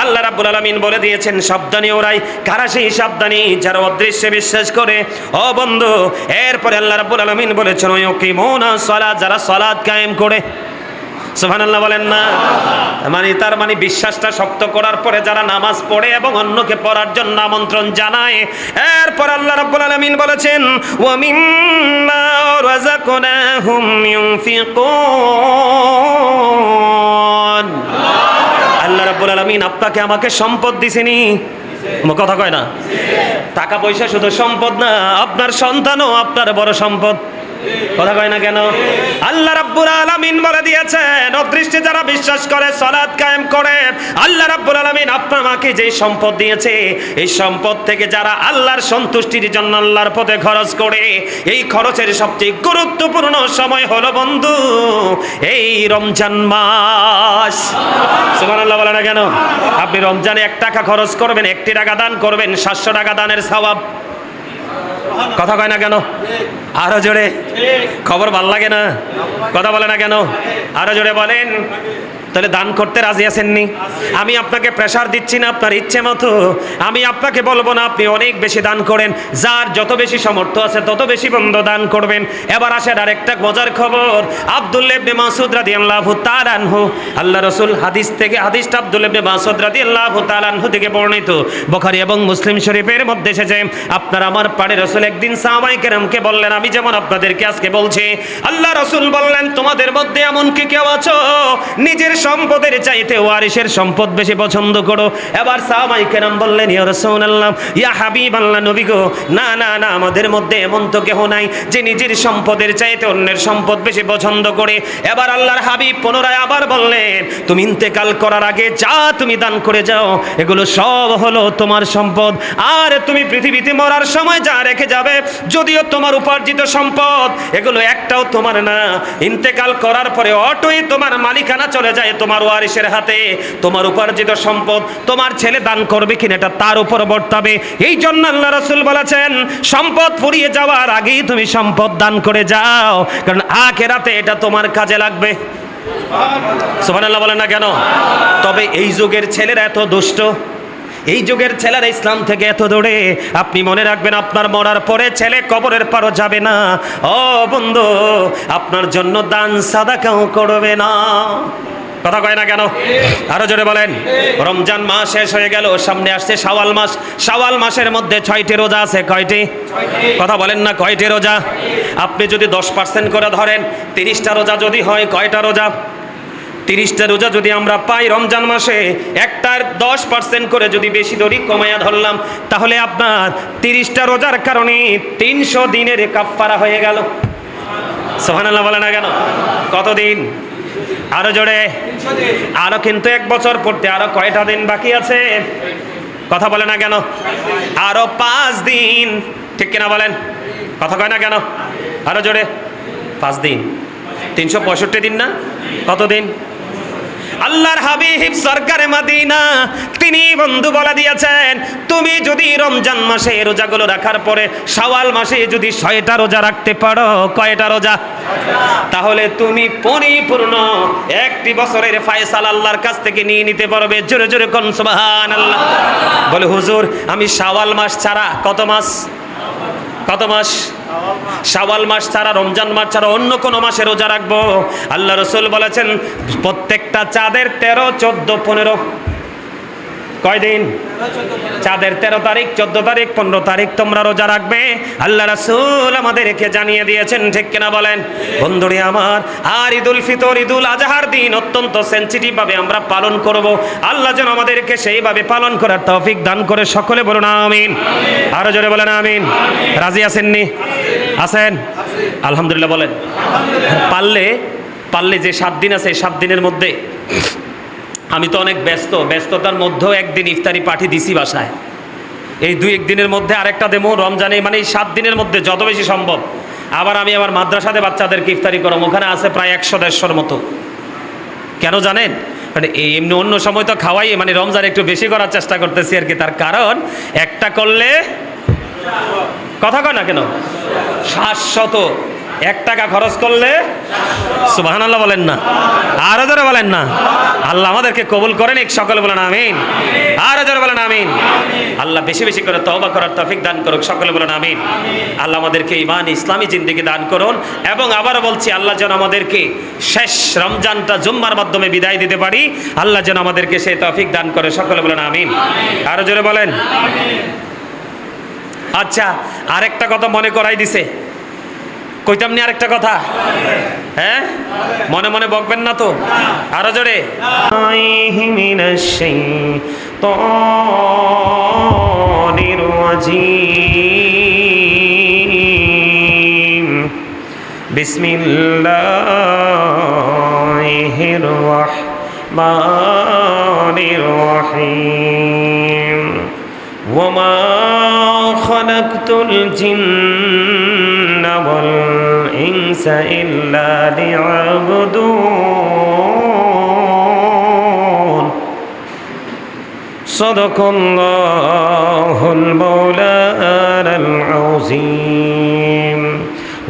আল্লাহ রাব্বুল আলামিন বলে দিয়েছেন সাবধানী ওরাই, কারা সেই সাবধানী? যারা অদৃশ্যে বিশ্বাস করে। ও বন্ধু, এরপরে আল্লাহ রাব্বুল আলামিন বলেছেন ওয়াকিমুনা সালাত, যারা সালাত কায়েম করে। সুবহানাল্লাহ বলেন না? তার মানে বিশ্বাসটা শক্ত করার পরে যারা নামাজ পড়ে এবং অন্যকে পড়ার জন্য আমন্ত্রণ জানায়। এরপর আল্লাহ রাব্বুল আলামিন বলেছেন ওয়া মিম্মা রাযাকনাহুম ইউনফিকুন। আল্লাহ রাব্বুল আলামিন আপনাকে আমাকে সম্পদ দিছেনি, কথা কয় না? টাকা পয়সা শুধু সম্পদ না, আপনার সন্তানও আপনার বড় সম্পদ, কথা কয় না কেন? আল্লাহ রাব্বুল আলামিন বলে দিয়েছেন অদৃষ্টে যারা বিশ্বাস করে, সালাত কায়েম করে, আল্লাহ রাব্বুল আলামিন আপনাকে যে সম্পদ দিয়েছে, এই সম্পদ থেকে যারা আল্লাহর সন্তুষ্টির জন্য আল্লাহর পথে খরচ করে, এই খরচের সবচেয়ে গুরুত্বপূর্ণ সময় হলো বন্ধু এই রমজান মাস। সুবহানাল্লাহ বলে না কেন? আপনি রমজানে 1 টাকা খরচ করবেন, 1 টাকা দান করবেন, 700 টাকা দানের সওয়াব, কথা কয় না কেন? আরো জোরে, খবর ভাল লাগে না? কথা বলে না কেন? আরো জোরে বলেন। তাহলে দান করতে রাজি আছেননি? আমি আপনাকে প্রেসার দিচ্ছি না, আপনার ইচ্ছে মতো। আমি আপনাকে বলবো না আপনি অনেক বেশি দান করেন, যার যত বেশি সামর্থ্য আছে তত বেশি বন্ধ দান করবেন। এবার আসেন আরেকটা মজার খবর। আব্দুল্লাহ ইবনে মাসউদ রাদিয়াল্লাহু তাআলা আনহু, আল্লাহ রাসূল হাদিসটা আব্দুল্লাহ ইবনে মাসউদ রাদিয়াল্লাহু তাআলা আনহু থেকে বর্ণিত, বুখারী এবং মুসলিম শরীফের মধ্যে এসেছে। আপনার আমার পাড়ে রাসূল একদিন সাহাবায়ে কেরামকে বললেন, আমি যেমন আপনাদেরকে আজকে বলছি, আল্লাহ রাসূল বললেন তোমাদের মধ্যে এমন কি কেউ আছো নিজের সম্পদের চাইতে ওয়ারিসের সম্পদ বেশি পছন্দ করো? এবার সাহাবায়ে কেরাম বললেন ইয়া রাসূলুল্লাহ, ইয়া হাবিবাল্লাহ, নবী গো, না না না, আমাদের মধ্যে এমন তো কেউ নাই যে নিজের সম্পদের চাইতে অন্যের সম্পদ বেশি পছন্দ করে। এবার আল্লাহর হাবিব পুনরায় আবার বললেন তুমি ইন্তেকাল করার আগে যা তুমি দান করে যাও, এগুলো সব হলো তোমার সম্পদ। আর তুমি পৃথিবীতে মরার সময় যা রেখে যাবে, যদিও তোমার উপার্জিত সম্পদ, এগুলো একটাও তোমার না। ইন্তেকাল করার পরে অটোই তোমার মালিকানা চলে যায় তোমার ওয়ারিসের হাতে। তোমার উপার্জিত সম্পদ তোমার ছেলে দান করবে কিনা এটা তার উপর বর্তাবে। এই জন্য আল্লাহ রাসূল বলেছেন সম্পদ ফুরিয়ে যাওয়ার আগেই তুমি সম্পদ দান করে যাও, কারণ আখিরাতে এটা তোমার কাজে লাগবে। সুবহানাল্লাহ বলেন না কেন? তবে এই যুগের ছেলেরা এত দুষ্ট, এই যুগের ছেলেরা ইসলাম থেকে এত দূরে। আপনি মনে রাখবেন আপনার মরার পরে ছেলে কবরের পারও যাবে না। ও বন্ধু, আপনার জন্য দান সাদাকাও করবে না, কথা কয় না কেন? আরো জোরে বলেন। রমজান মাস শেষ হয়ে গেল, সামনে আসছে শাওয়াল মাস। শাওয়াল মাসের মধ্যে 6টি রোজা আছে। কয়টি? কথা বলেন না, কয়টি রোজা? আপনি যদি 10% করে ধরেন, 30টা রোজা যদি হয়, কয়টা রোজা? 30টা রোজা যদি আমরা পাই রমজান মাসে, একটার 10% করে যদি বেশি ধরি, কমায়া ধরলাম, তাহলে আপনার 30টা রোজার কারণে 300 দিনের কাফফারা হয়ে গেল। সুবহানাল্লাহ বলে না কেন? কতদিন? আরো জোরে। আরো কিন্তু 1 বছর পড়তে আরো কয়টা দিন বাকি আছে? কথা বলে না কেন? আরো 5 দিন, ঠিক কিনা বলেন? কথা কয় না কেন? আরো জোরে। 5 দিন, 365 দিন না? কতদিন? আল্লাহর হাবিব সরকারে মদিনা তিনি বন্ধু বলে দিয়েছেন, তুমি যদি রমজান মাসে রোজাগুলো রাখার পরে শাওয়াল মাসে যদি 6টা রোজা রাখতে পারো, কয়টা রোজা? তাহলে তুমি পরিপূর্ণ একটি বছরের ফয়সালা আল্লাহর কাছ থেকে নিয়ে নিতে পারবে। জোরে জোরে কোন সুবহানাল্লাহ। বলে হুজুর আমি শাওয়াল মাস ছাড়া কত মাস? কত মাস? শাওয়াল মাস ছাড়া, রমজান মাস ছাড়া অন্য কোন মাসে রোজা রাখবো? আল্লাহ রাসূল বলেছেন প্রত্যেকটা চাঁদের 13, 14, 15, কয়দিন? চাঁদের 13 তারিখ, 14 তারিখ, 15 তারিখ তোমরা রোজা রাখবে। আল্লাহ রাসূল আমাদেরকে জানিয়ে দিয়েছেন, ঠিক কিনা বলেন বন্ধুরে আমার? আর ঈদুল ফিতর, ঈদুল আজহার দিন অত্যন্ত সেনসিটিভ ভাবে আমরা পালন করব। আল্লাহ যেন আমাদেরকে সেইভাবে পালন করার তৌফিক দান করে। সকলে বলুন আমিন। আরো জোরে বলেন আমিন। রাজি আছেননি? আছেন? আলহামদুলিল্লাহ বলেন। পারলে পারলে যে 7 দিন আছে 7 দিনের মধ্যে, আমি তো অনেক ব্যস্ততার মধ্যেও একদিন ইফতারি পার্টি দিছি বাসায়, এই 2-1 দিনের মধ্যে আরেকটা দেবো রমজানে, মানে এই 7 দিনের মধ্যে যত বেশি সম্ভব। আবার আমি আমার মাদ্রাসাতে বাচ্চাদেরকে ইফতারি করাবো, ওখানে আছে প্রায় 100-150-র মতো। কেন জানেন? মানে এমনি অন্য সময় তো খাওয়াই, মানে রমজান একটু বেশি করার চেষ্টা করতেছি আর কি। তার কারণ একটা করলে কথা কয় না কেন, 700, 1 টাকা খরচ করলে সুবহানাল্লাহ বলেন না, আরো জোরে বলেন না। আল্লাহ আমাদেরকে কবুল করেন, এক সকলে বলেন আমিন, আরো জোরে বলেন আমিন। আল্লাহ বেশি বেশি করে তওবা করার তৌফিক দান করুক, সকলে বলেন আমিন। আল্লাহ আমাদেরকে ঈমান ইসলামী জিন্দেগি দান করুন, এবং আবারও বলছি আল্লাহ যেন আমাদেরকে শেষ রমজানটা জুম্মার মাধ্যমে বিদায় দিতে পারি, আল্লাহ যেন আমাদেরকে সেই তৌফিক দান করে, সকলে বলেন আমিন, আরো জোরে বলেন। আচ্ছা, আরেকটা কথা মনে করাই দিছে, কইতাম নি আরেকটা কথা? হ্যাঁ, মনে মনে বকবেন না তো? আরো জোরে। বিসমিল্লাহির রহমানির রহিম। ওয়ামা খালাকতুল জিন্না ওয়াল ইনসা ইল্লা লিয়াবুদুন। সাদাকাল্লাহুল মাওলানাল আযীম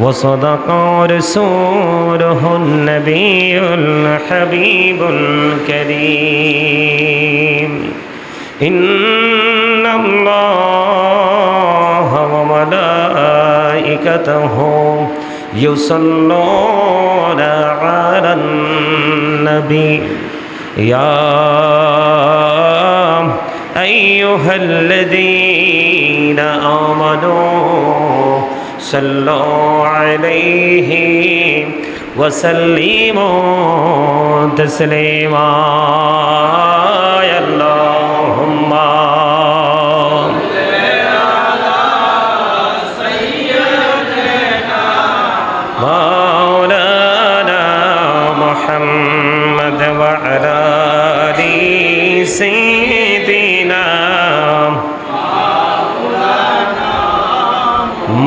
ওয়া সাদাকা রাসূলুহুন নাবিয়ুল হাবিবুল কারীম। ইন্নাল্লাহা ওয়া মালাইকাতাহু ইউসাল্লুনা আলান নবী ইয়া আইয়ুহাল্লাযীনা আমানু সাল্লু আলাইহি ওয়া সাল্লিমু তাসলিমা। আল্লাহুম্মা মাওলানা মুহাম্মদ ওয়া আলা আলি সাইয়্যিদিনা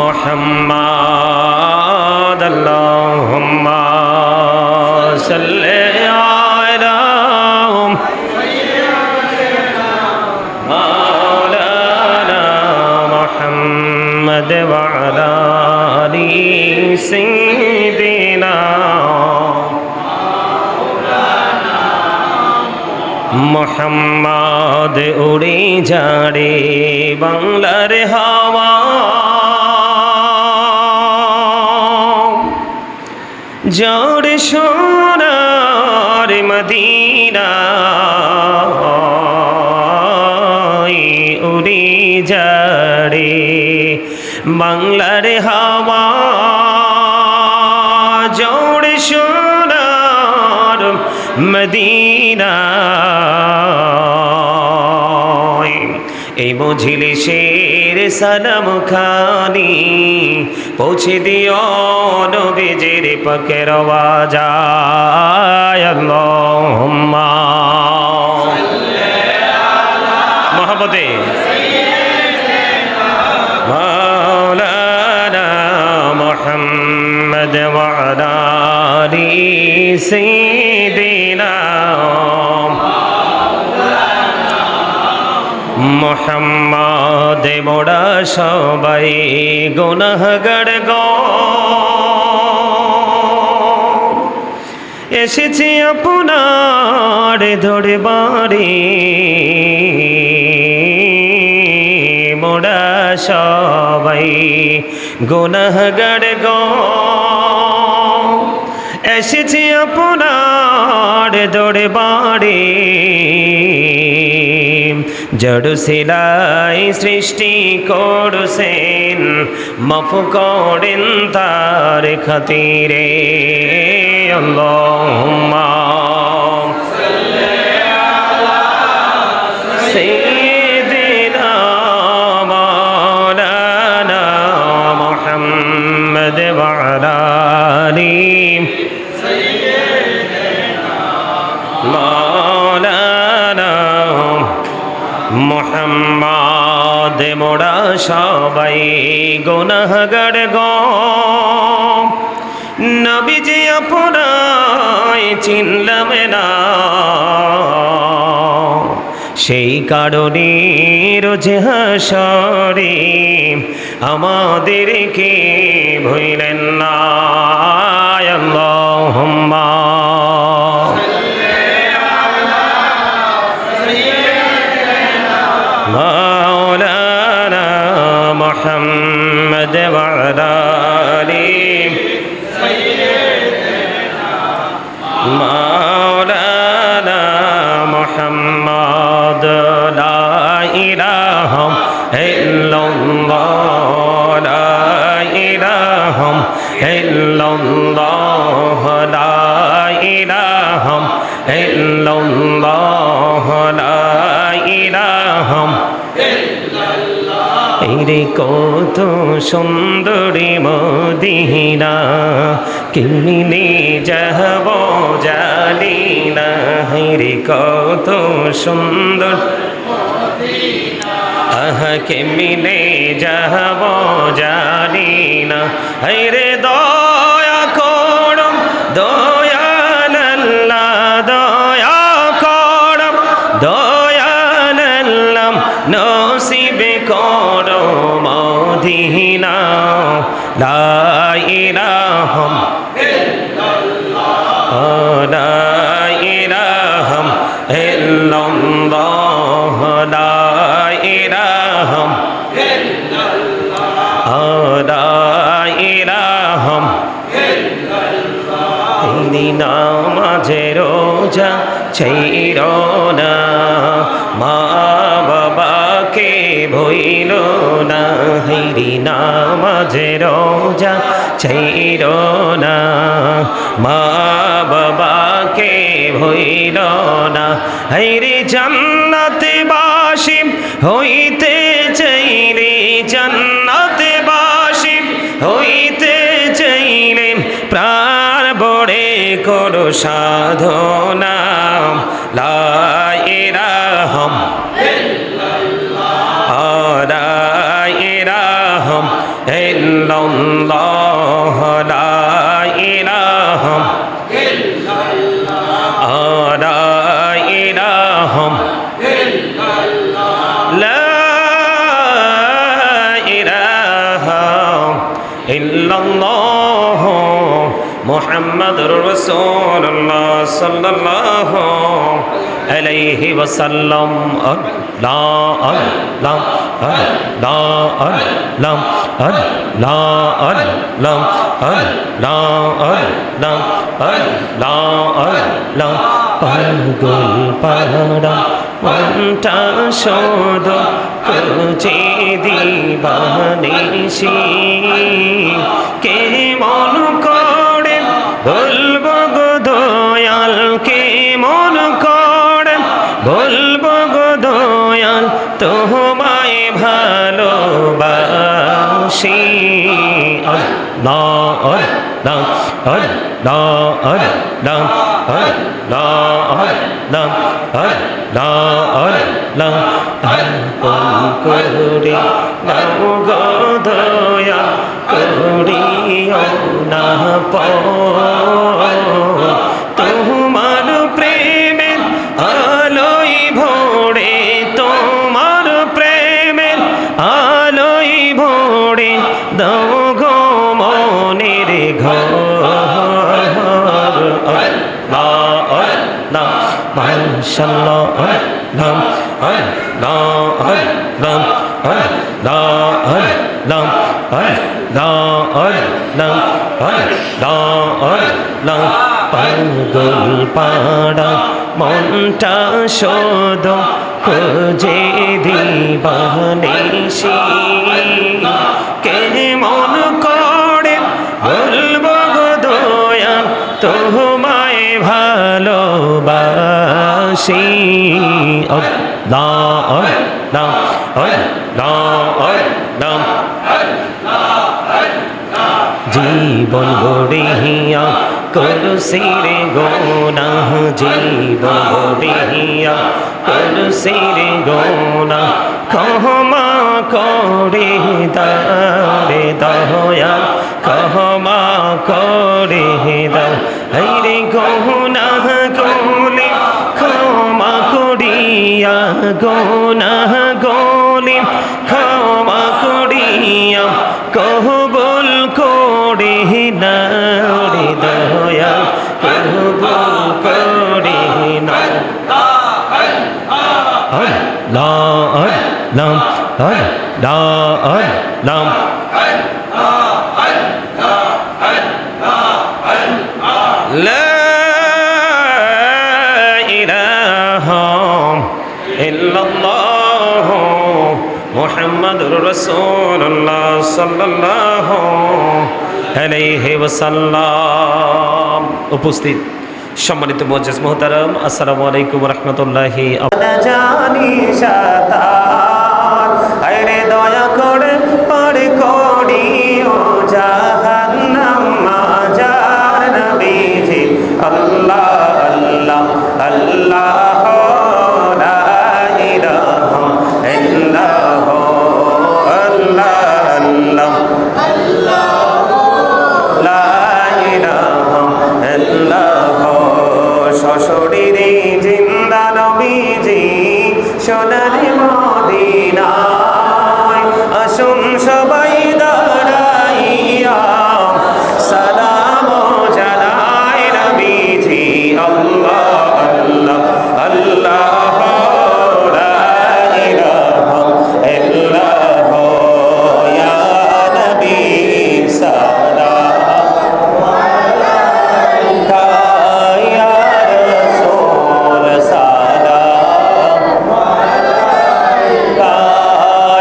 মুহাম্মদ। আল্লাহুম্মা সাল্লি আলা মাওলানা মুহাম্মদ ওয়া আলা আলি সাইয়্যিদিনা মুহাম্মদ। উড়ে যারে বাংলার হাওয়া, যারে সোনার মদিনা, উড়ে যারে বাংলার হাওয়া, যারে সোনার মদিনা। এই মজলিসের সালাম খানি পৌঁছে দিও নবীজির পাকের আওয়াজায়। আল্লাহুম্মা মহব্বতে মাওলানা মুহাম্মদ ওয়া আলা আলি সাইয়্যিদিনা মুহাম্মদ। মোরা সবাই গুনাহগার গো, এসেছি আপনার দরবারে, মোরা সবাই গুনাহগার গো, এসেছি আপনার দরবারে। জড় সিলাই সৃষ্টি করছেন, মাফ করেন তার খাতিরে। আল্লাহুম্মা সাল্লি আলা সাইয়্যিদিনা মাওলানা মুহাম্মদ মধ্যে মোরা সবাই গুনাহগার গো নবীজি আপনায় চিনলাম না সেই কারণে রোজ হাসরে আমাদেরকে ভুলেন না আল্লাহুম্মা মাওলানা মুহাম্মদ ওয়া আলা আলি মাওলানা মুহাম্মদ লা ইলাহা ইল্লাল্লাহ লা ইলাহা ইল্লাল্লাহ লা ইলাহা ইল্লাল্লাহ লা ইলাহা রে কত সুন্দরী মদিনা কেমনে যাব জানি না রে কত সুন্দর আহা কেমনে যাব জানি না রে দয়া করো দয়াল আল্লাহ দয়া করো দয়াল আল্লাহ নসিব করো মদিনা লা ইলাহা ইল্লাল্লাহ লা ইলাহা ইল্লাল্লাহ লা ইলাহা ইল্লাল্লাহ লা ইলাহা ইল্লাল্লাহ এই নামাজে রোজা ছাইরো না মা বাবাকে ভইল না হেরি নামাজে রোজা ছাইরো না মা বাবাকে ভইল না হেরি জান্নাতে বাসি হইতে চাইলে জান্নাতে বাসি হইতে চাইলে প্রাণ বড়ে করো সাধনা লা ইলাহা ইল্লাল্লাহ লা ইলাহা ইল্লাল্লাহ লা ইলাহা ইল্লাল্লাহ লা ইলাহা ইল্লাল্লাহ লা ইলাহা ইল্লাল্লাহ মুহাম্মাদুর রাসূলুল্লাহ সাল্লাল্লাহু আলাইহি ওয়াসাল্লাম আল্লাহ আল্লাহ আল্লাহ আল্লাহ আল্লাহ আল্লাহ আল্লাহ আল্লাহ আল্লাহ আল্লাহ পাগল পাড়া মনটা শোধ খুঁজে দিবানিশি কে মন করে বলবো গো দয়াল কে মন করে বলবো গো দয়াল তোমায় ভালোবাসি আল্লাহ আল্লাহ আল্লাহ আল্লাহ আল্লাহ আল্লাহ আল্লাহ আল্লাহ আপন করে নাও গো দয়াল করিও না তোমার প্রেমের আলোই ভোরে তোমার প্রেমের আলোই ভোরে দাও গো মনের ঘর আল্লাহ আল্লাহ মাশাআল্লাহ আল্লাহ আল্লাহ আল্লাহ আল্লাহ আল্লাহ আল্লাহ আল্লাহ আল্লাহ আল্লাহ পাগল পাড়া মনটা শোধ খুঁজে দিবানিশি কে মন করে বলবো গো দয়াল তোমায় ভালোবাসি আল্লাহ আল্লাহ আল্লাহ আল্লাহ জীবন গড়িয়া করছির গোনাহ জীবন গড়িয়া করছির গোনাহ ক্ষমা করে দাও রে দয়াল ক্ষমা করে দাও এই রে গুনাহ গুলি ক্ষমা করিয়া গুনাহ গুলি ক্ষমা করিয়া কবুল করে নাও রে দয়াল কবুল করে নাও আল্লাহ আল্লাহ আল্লাহ আল্লাহ লা ইলাহা ইল্লাল্লাহ মুহাম্মাদুর রাসূলুল্লাহ সাল্লাল্লাহু আলাইহি ওয়াসাল্লাম। উপস্থিত সম্মানিত মুআজ্জিজ মুহতারাম, আসসালামু আলাইকুম ওয়া রাহমাতুল্লাহি জানি শাতান আরে দয়া করে পার করিও জাহান্নাম মাজার নবীজি আল্লাহ আল্লাহ আল্লাহ লা ইলাহা ইল্লাল্লাহ আল্লাহ আল্লাহ লা ইলাহা ইল্লাল্লাহ সশরীরে জিন্দা নবীজি সোনার মদিনায় আসুন সবাই দাঁড়াইয়া সালাম জানাই নবীজি আল্লাহ আল্লাহ আল্লাহ লা ইলাহা ইল্লাল্লাহ ইয়া নবী সালাম আলাইকা ইয়া রাসূল সালাম আলাইকা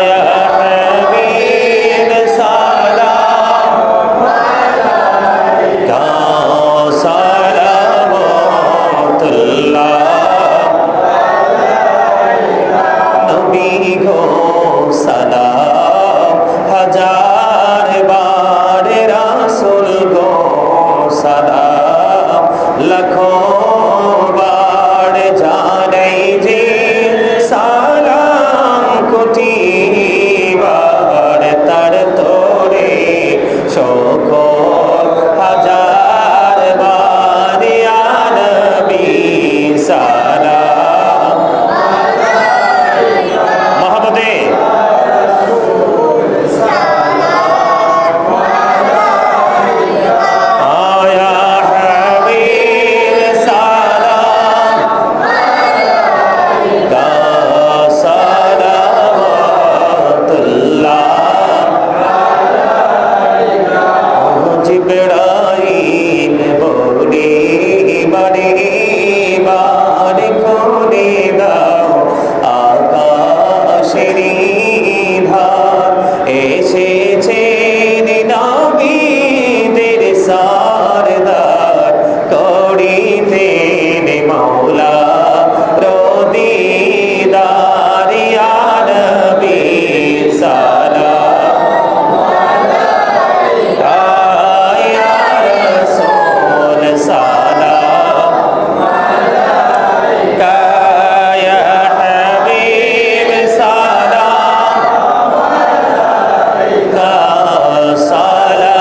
ইয়া হাবিব সালাম আলাইকা সালাওয়াতুল্লাহ নবী গো সালাম হাজার বার রাসূল গো সালাম লাখো বার জানাই যে সালাম কোটি বার তার তোরে সকল হাজার বার ইয়া নবী সালাম মহব্বতে আয়া হাবিব সালাম আলাইকা সালাওয়াতুল্লাহ জিবরাইল বলে বারে বারে করে দাও আকাশের ধার এসেছে নবীদের সারদার করিতেন মাওলা রদিদার ইয়া নবী সালাম আলাইকা ইয়া রাসূল সালাম আলাইকা ইয়া হাবিব সালাম আলাইকা সালাওয়াতুল্লাহ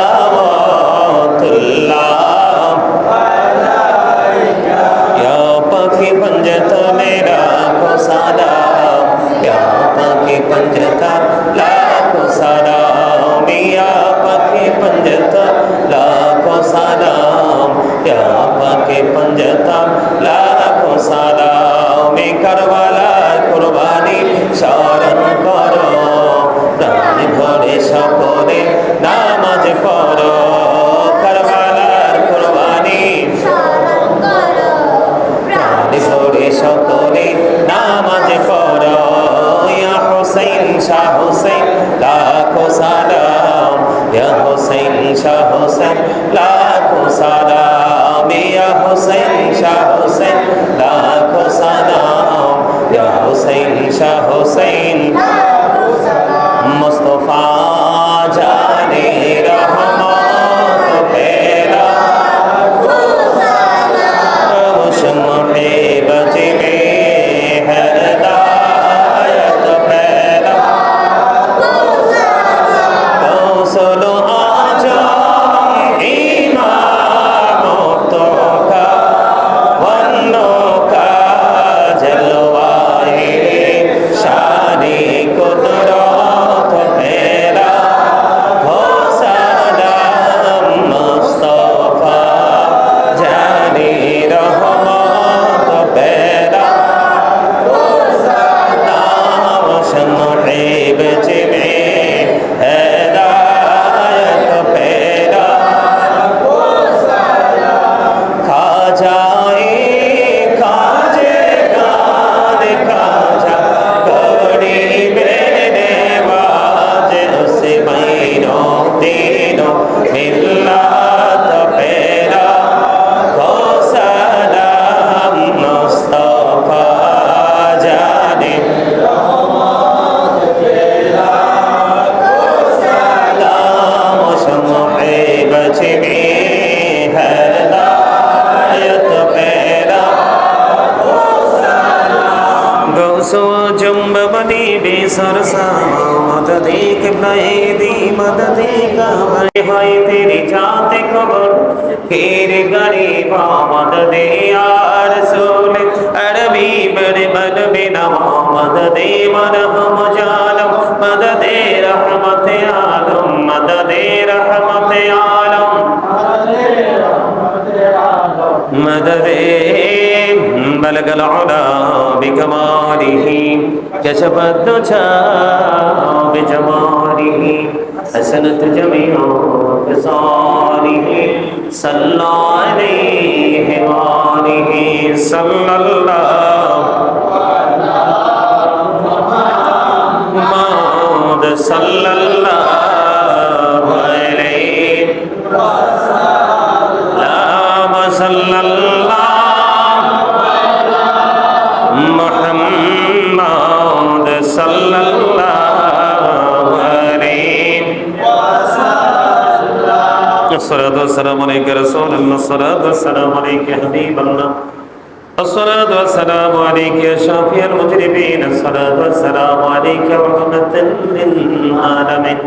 या पाखी पंजता मेरा को सलाम या पाखी पंजता लाखो सलाम या पाखी पंजता लाखो सलाम या पाखी पंजता लाखो सलाम करवाला कुर्बानी शरण करो प्राण भरे সকলে নামাজ পড়ো করবালার কুরবানি ভরে সকলে নামাজ পড়ো ইয়া হুসাইন শাহ হুসাইন লাখো সালাম ইয়া হুসাইন শাহ হুসাইন লাখো সালাম ইয়া হুসাইন শাহ হুসাইন লাখো সালাম ইয়া হুসাইন শাহ হুসাইন মুস্তাফা জানে রহমত পেলা शम्मे बज में हरदायत फैला एक दी मदद कबर है तेरी जाते खबर तेरे गरीबा मदद या रसूल अरबी बड़े बन बिना मदद मरहम जालम मदद रहमत आलम मदद रहमत आलम मदद بلغ العلا بكماله كشف الدجى بجماله حسنت جميع خصاله صلى عليه وآله صلى الله محمد صلى الله عليه وسلم صلى الله محمد صلى الله عليه وسلم الصلاة والسلام عليك رسول الله الصلاة والسلام عليك حبيب الله الصلاة والسلام عليك يا شافي المجرمين الصلاة والسلام عليك رحمة للعالمين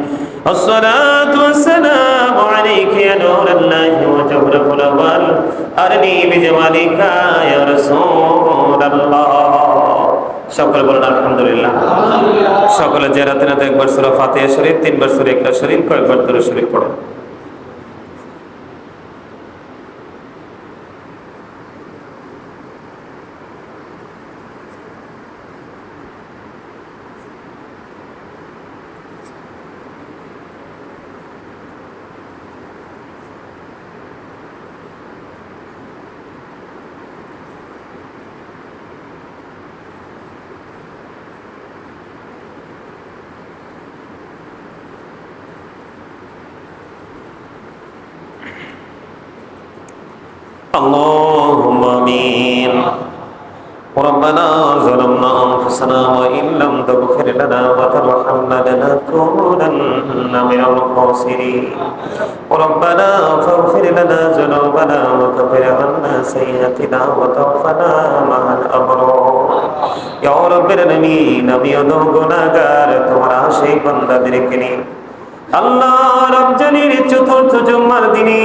الصلاة والسلام عليك يا نور الله وجوهر الأول أرني بجمالك يا رسول الله সকলে বলেন আলহামদুলিল্লাহ সকলে যে রাতে রাতে একবার সূরা ফাতিহা শরীফ তিনবার সূরা ইখলাস শরীফ কয়েকবার দরুদ শরীফ পড়েন اللهم آمين ربنا ظلمنا أنفسنا وإن لم تغفر لنا وترحمنا لنكونن من الخاسرين ربنا فاغفر لنا ذنوبنا وكفر عنا سيئاتنا وتوفنا مع الأبرار يا رب العالمين আমি অদম গুনাহগার তোমার আশিক বান্দাদেরকে নিয়ে আল্লাহ রমজানের চতুর্থ জুম্মার দিনে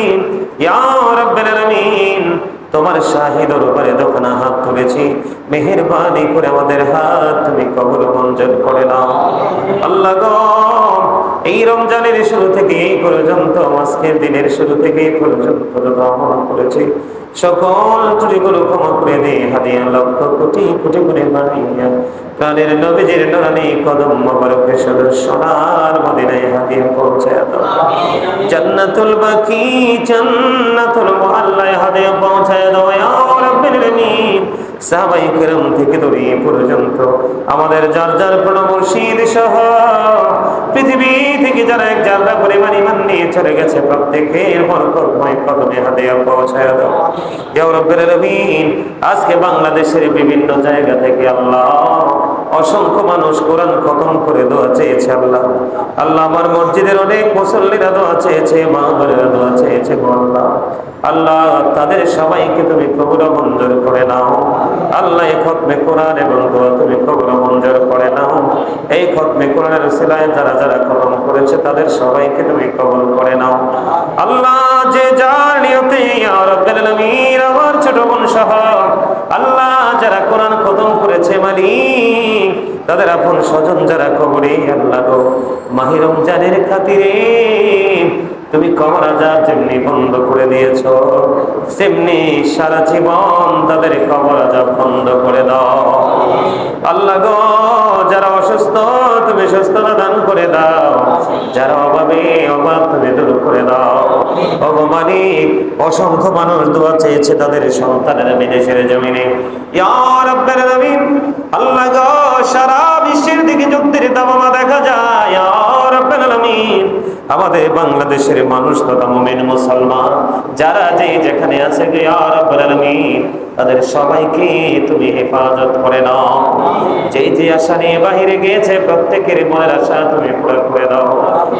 ইয়া রাব্বুল আলামিন তোমার শাহিদের উপরে দোকানা হাত তুলেছি মেহেরবানি করে আমাদের হাত তুমি কবুল মঞ্জুর করে নাও আল্লাহ গো এই রমজানের শুরু থেকে এই পর্যন্ত আজকের দিনের শুরু থেকে এই পর্যন্ত যত আমল করেছি সকল ত্রুটিগুলো ক্ষমা করে দে হাদিয়া লক্ষ কোটি কোটি করে বাড়িয়া প্রাণের নবীজির নুরানি কদম মোবারকের শুধু সোনার মদিনায় হাদিয়া পৌঁছায় দাও জান্নাতুল বাকি জান্নাতুল মুআল্লায় হাদিয়া পৌঁছায় দাও ইয়া রাব্বুল আলামিন সাহাবায়ে কেরাম থেকে ধরে পর্যন্ত আমাদের যার যার প্রিয় মুর্শিদ সহ পৃথিবী থেকে যারা এক জায়গা পরিমাণ ঈমান নিয়ে চলে গেছে প্রত্যেকের বরকতময় কদমে হাদিয়া পৌঁছায় দাও ইয়া রাব্বুল আলামিন আজকে বাংলাদেশের বিভিন্ন জায়গা থেকে আল্লাহ অসংখ্য মানুষ কোরআন খতম করে দোয়া চেয়েছে আল্লাহ আল্লাহ আমার মসজিদের অনেক মুসল্লিরা দোয়া চেয়েছে মা বোনেরা দোয়া চেয়েছে আল্লাহ আল্লাহ তাদের সবাইকে তুমি কবুল মঞ্জুর করে নাও আল্লাহ এই খতমে কোরআন এবং দোয়া তুমি কবুল মঞ্জুর করে নাও এই খতমে কোরআনের উসিলায় যারা যারা খতম করেছে তাদের সবাইকে তুমি কবুল করে নাও আল্লাহ যে যার নিয়তে ইয়া রাব্বুল আলামিন আমার ছোট বোন সহ আল্লাহ যারা কোরআন খতম করেছে মালিক তাদের আপন স্বজন যারা কবরে আল্লাহ গো মাহে রমজানের খাতিরে তুমি কবর আযাব যেমনি বন্ধ করে দিয়েছো তেমনি সারা জীবন তাদের কবর আযাব বন্ধ করে দাও আল্লাহ গো যারা অসুস্থ তুমি সুস্থতা দান করে দাও যারা অভাবে অভাব তুমি দূর করে দাও ওগো মালিক অসংখ্য মানুষ দোয়া চেয়েছে তাদের সন্তানেরা বিদেশের জমিনে ইয়া রাব্বুল আলামিন আল্লাহ গো সারা বিশ্বের দিকে যুদ্ধের দামামা দেখা যায় ইয়া রাব্বুল আলামিন আমাদের বাংলাদেশের মানুষ তথা মুমিন মুসলমান যারা যে যেখানে আছে ইয়া রাব্বুল আলামিন তাদের সবাইকে তুমি হেফাজত করে নাও যে যে আশা নিয়ে বাহিরে গিয়েছে প্রত্যেকের মনের আশা তুমি পুরো করে দাও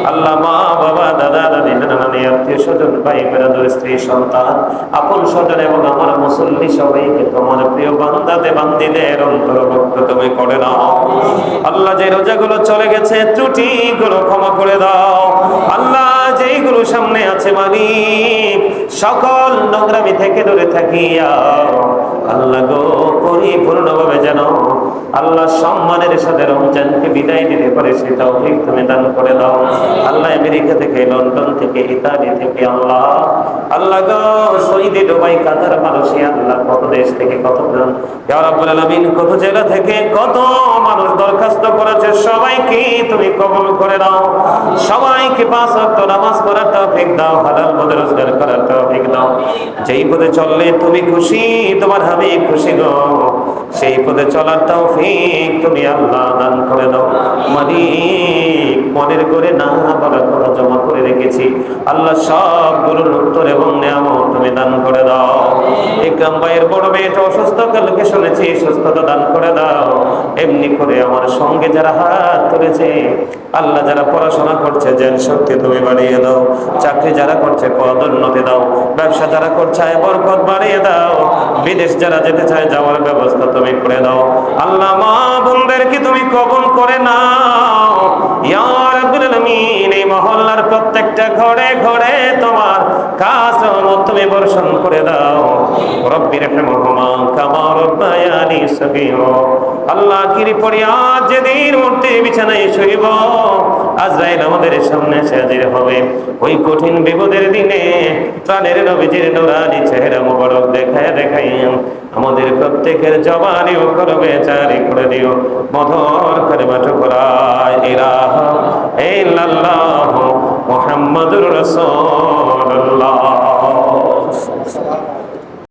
আল্লাহ মা বাবা দাদা দাদা দাদি নানা নানি আত্মীয় স্বজন ভাই বেরাদর স্ত্রী সন্তান আপন স্বজন এবং আমার মুসল্লি সবাইকে তোমার প্রিয় বান্দাতে বান্দিদের অন্তর্ভুক্ত তুমি করে দাও। আল্লাহ যে রোজাগুলো চলে গেছে ত্রুটিগুলো ক্ষমা করে দাও। আল্লাহ যেইগুলো সামনে আছে মালিক সকল নোংরামি থেকে দূরে থাকিয়া আল্লাহ গো পরিপূর্ণভাবে যেন আল্লাহ সম্মানের সাথে রমজানকে বিদায় দিতে পারে সে তৌফিক তুমি দান করে দাও। আল্লাহ আমেরিকা থেকে লন্ডন থেকে ইতালি থেকে আল্লাহ আল্লাহ গো সৌদি দুবাই কাতার মালয়েশিয়া আল্লাহ কত দেশ থেকে কত প্রাণ ইয়া রাব্বুল আলামিন কত জেলা থেকে কত মানুষ দরখাস্ত করেছে সবাইকে তুমি কবুল করে দাও। সবাইকে পাঁচ ওয়াক্ত নামাজ পড়ার তৌফিক দাও, হালাল পথে রোজগার করার তৌফিক দাও। যেই পথে চললে তুমি খুশি তোমার হাবিব খুশি গো সেই পথে চলার তৌফিক তুমি আল্লাহ দান করে দাও। মালিক মনের করে না বলার কথা জমা করে রেখেছি আল্লাহ সবগুলোর উত্তর এবং নিয়ামত তুমি দান করে দাও। ইকরাম ভাইয়ের বড় মেয়েটা অসুস্থ কালকে শুনেছি সুস্থতা দান করে দাও। এমনি করে আমার সঙ্গে যারা হাত তুলেছে আল্লাহ যারা পড়াশোনা করছে জ্ঞান শক্তি তুমি বাড়িয়ে দাও। চাকরি যারা করছে পদোন্নতি দাও। ব্যবসা যারা করছে আয় বরকত বাড়িয়ে দাও। বিদেশ যারা যেতে চায় যাওয়ার ব্যবস্থা তুমি করে দাও। আল্লাহ মা বোনদেরকে তুমি কবুল করে নাও ইয়া রাব্বুল আলামিন। এই মহল্লার প্রত্যেকটা ঘরে ঘরে তোমার খাস রহমত তুমি বর্ষণ করে দাও। রব্বির রহমহুমা কামা রাব্বায়ানি সগীরা। আল্লাহ কিরিপড়িয়া যেদিন মূর্তি বিছানায় শুইব আজরাইল আমাদের সামনে এসে হাজির হবে ওই কঠিন বিপদের দিনে প্রাণের নবীজির নূরানি চেহারা মুবারক দেখায় দেখাই আমাদের প্রত্যেকের জবানি ও কলবে জারি করে দিও মধুর কালিমাত লা ইলাহা ইল্লাল্লাহ মুহাম্মাদুর রাসূল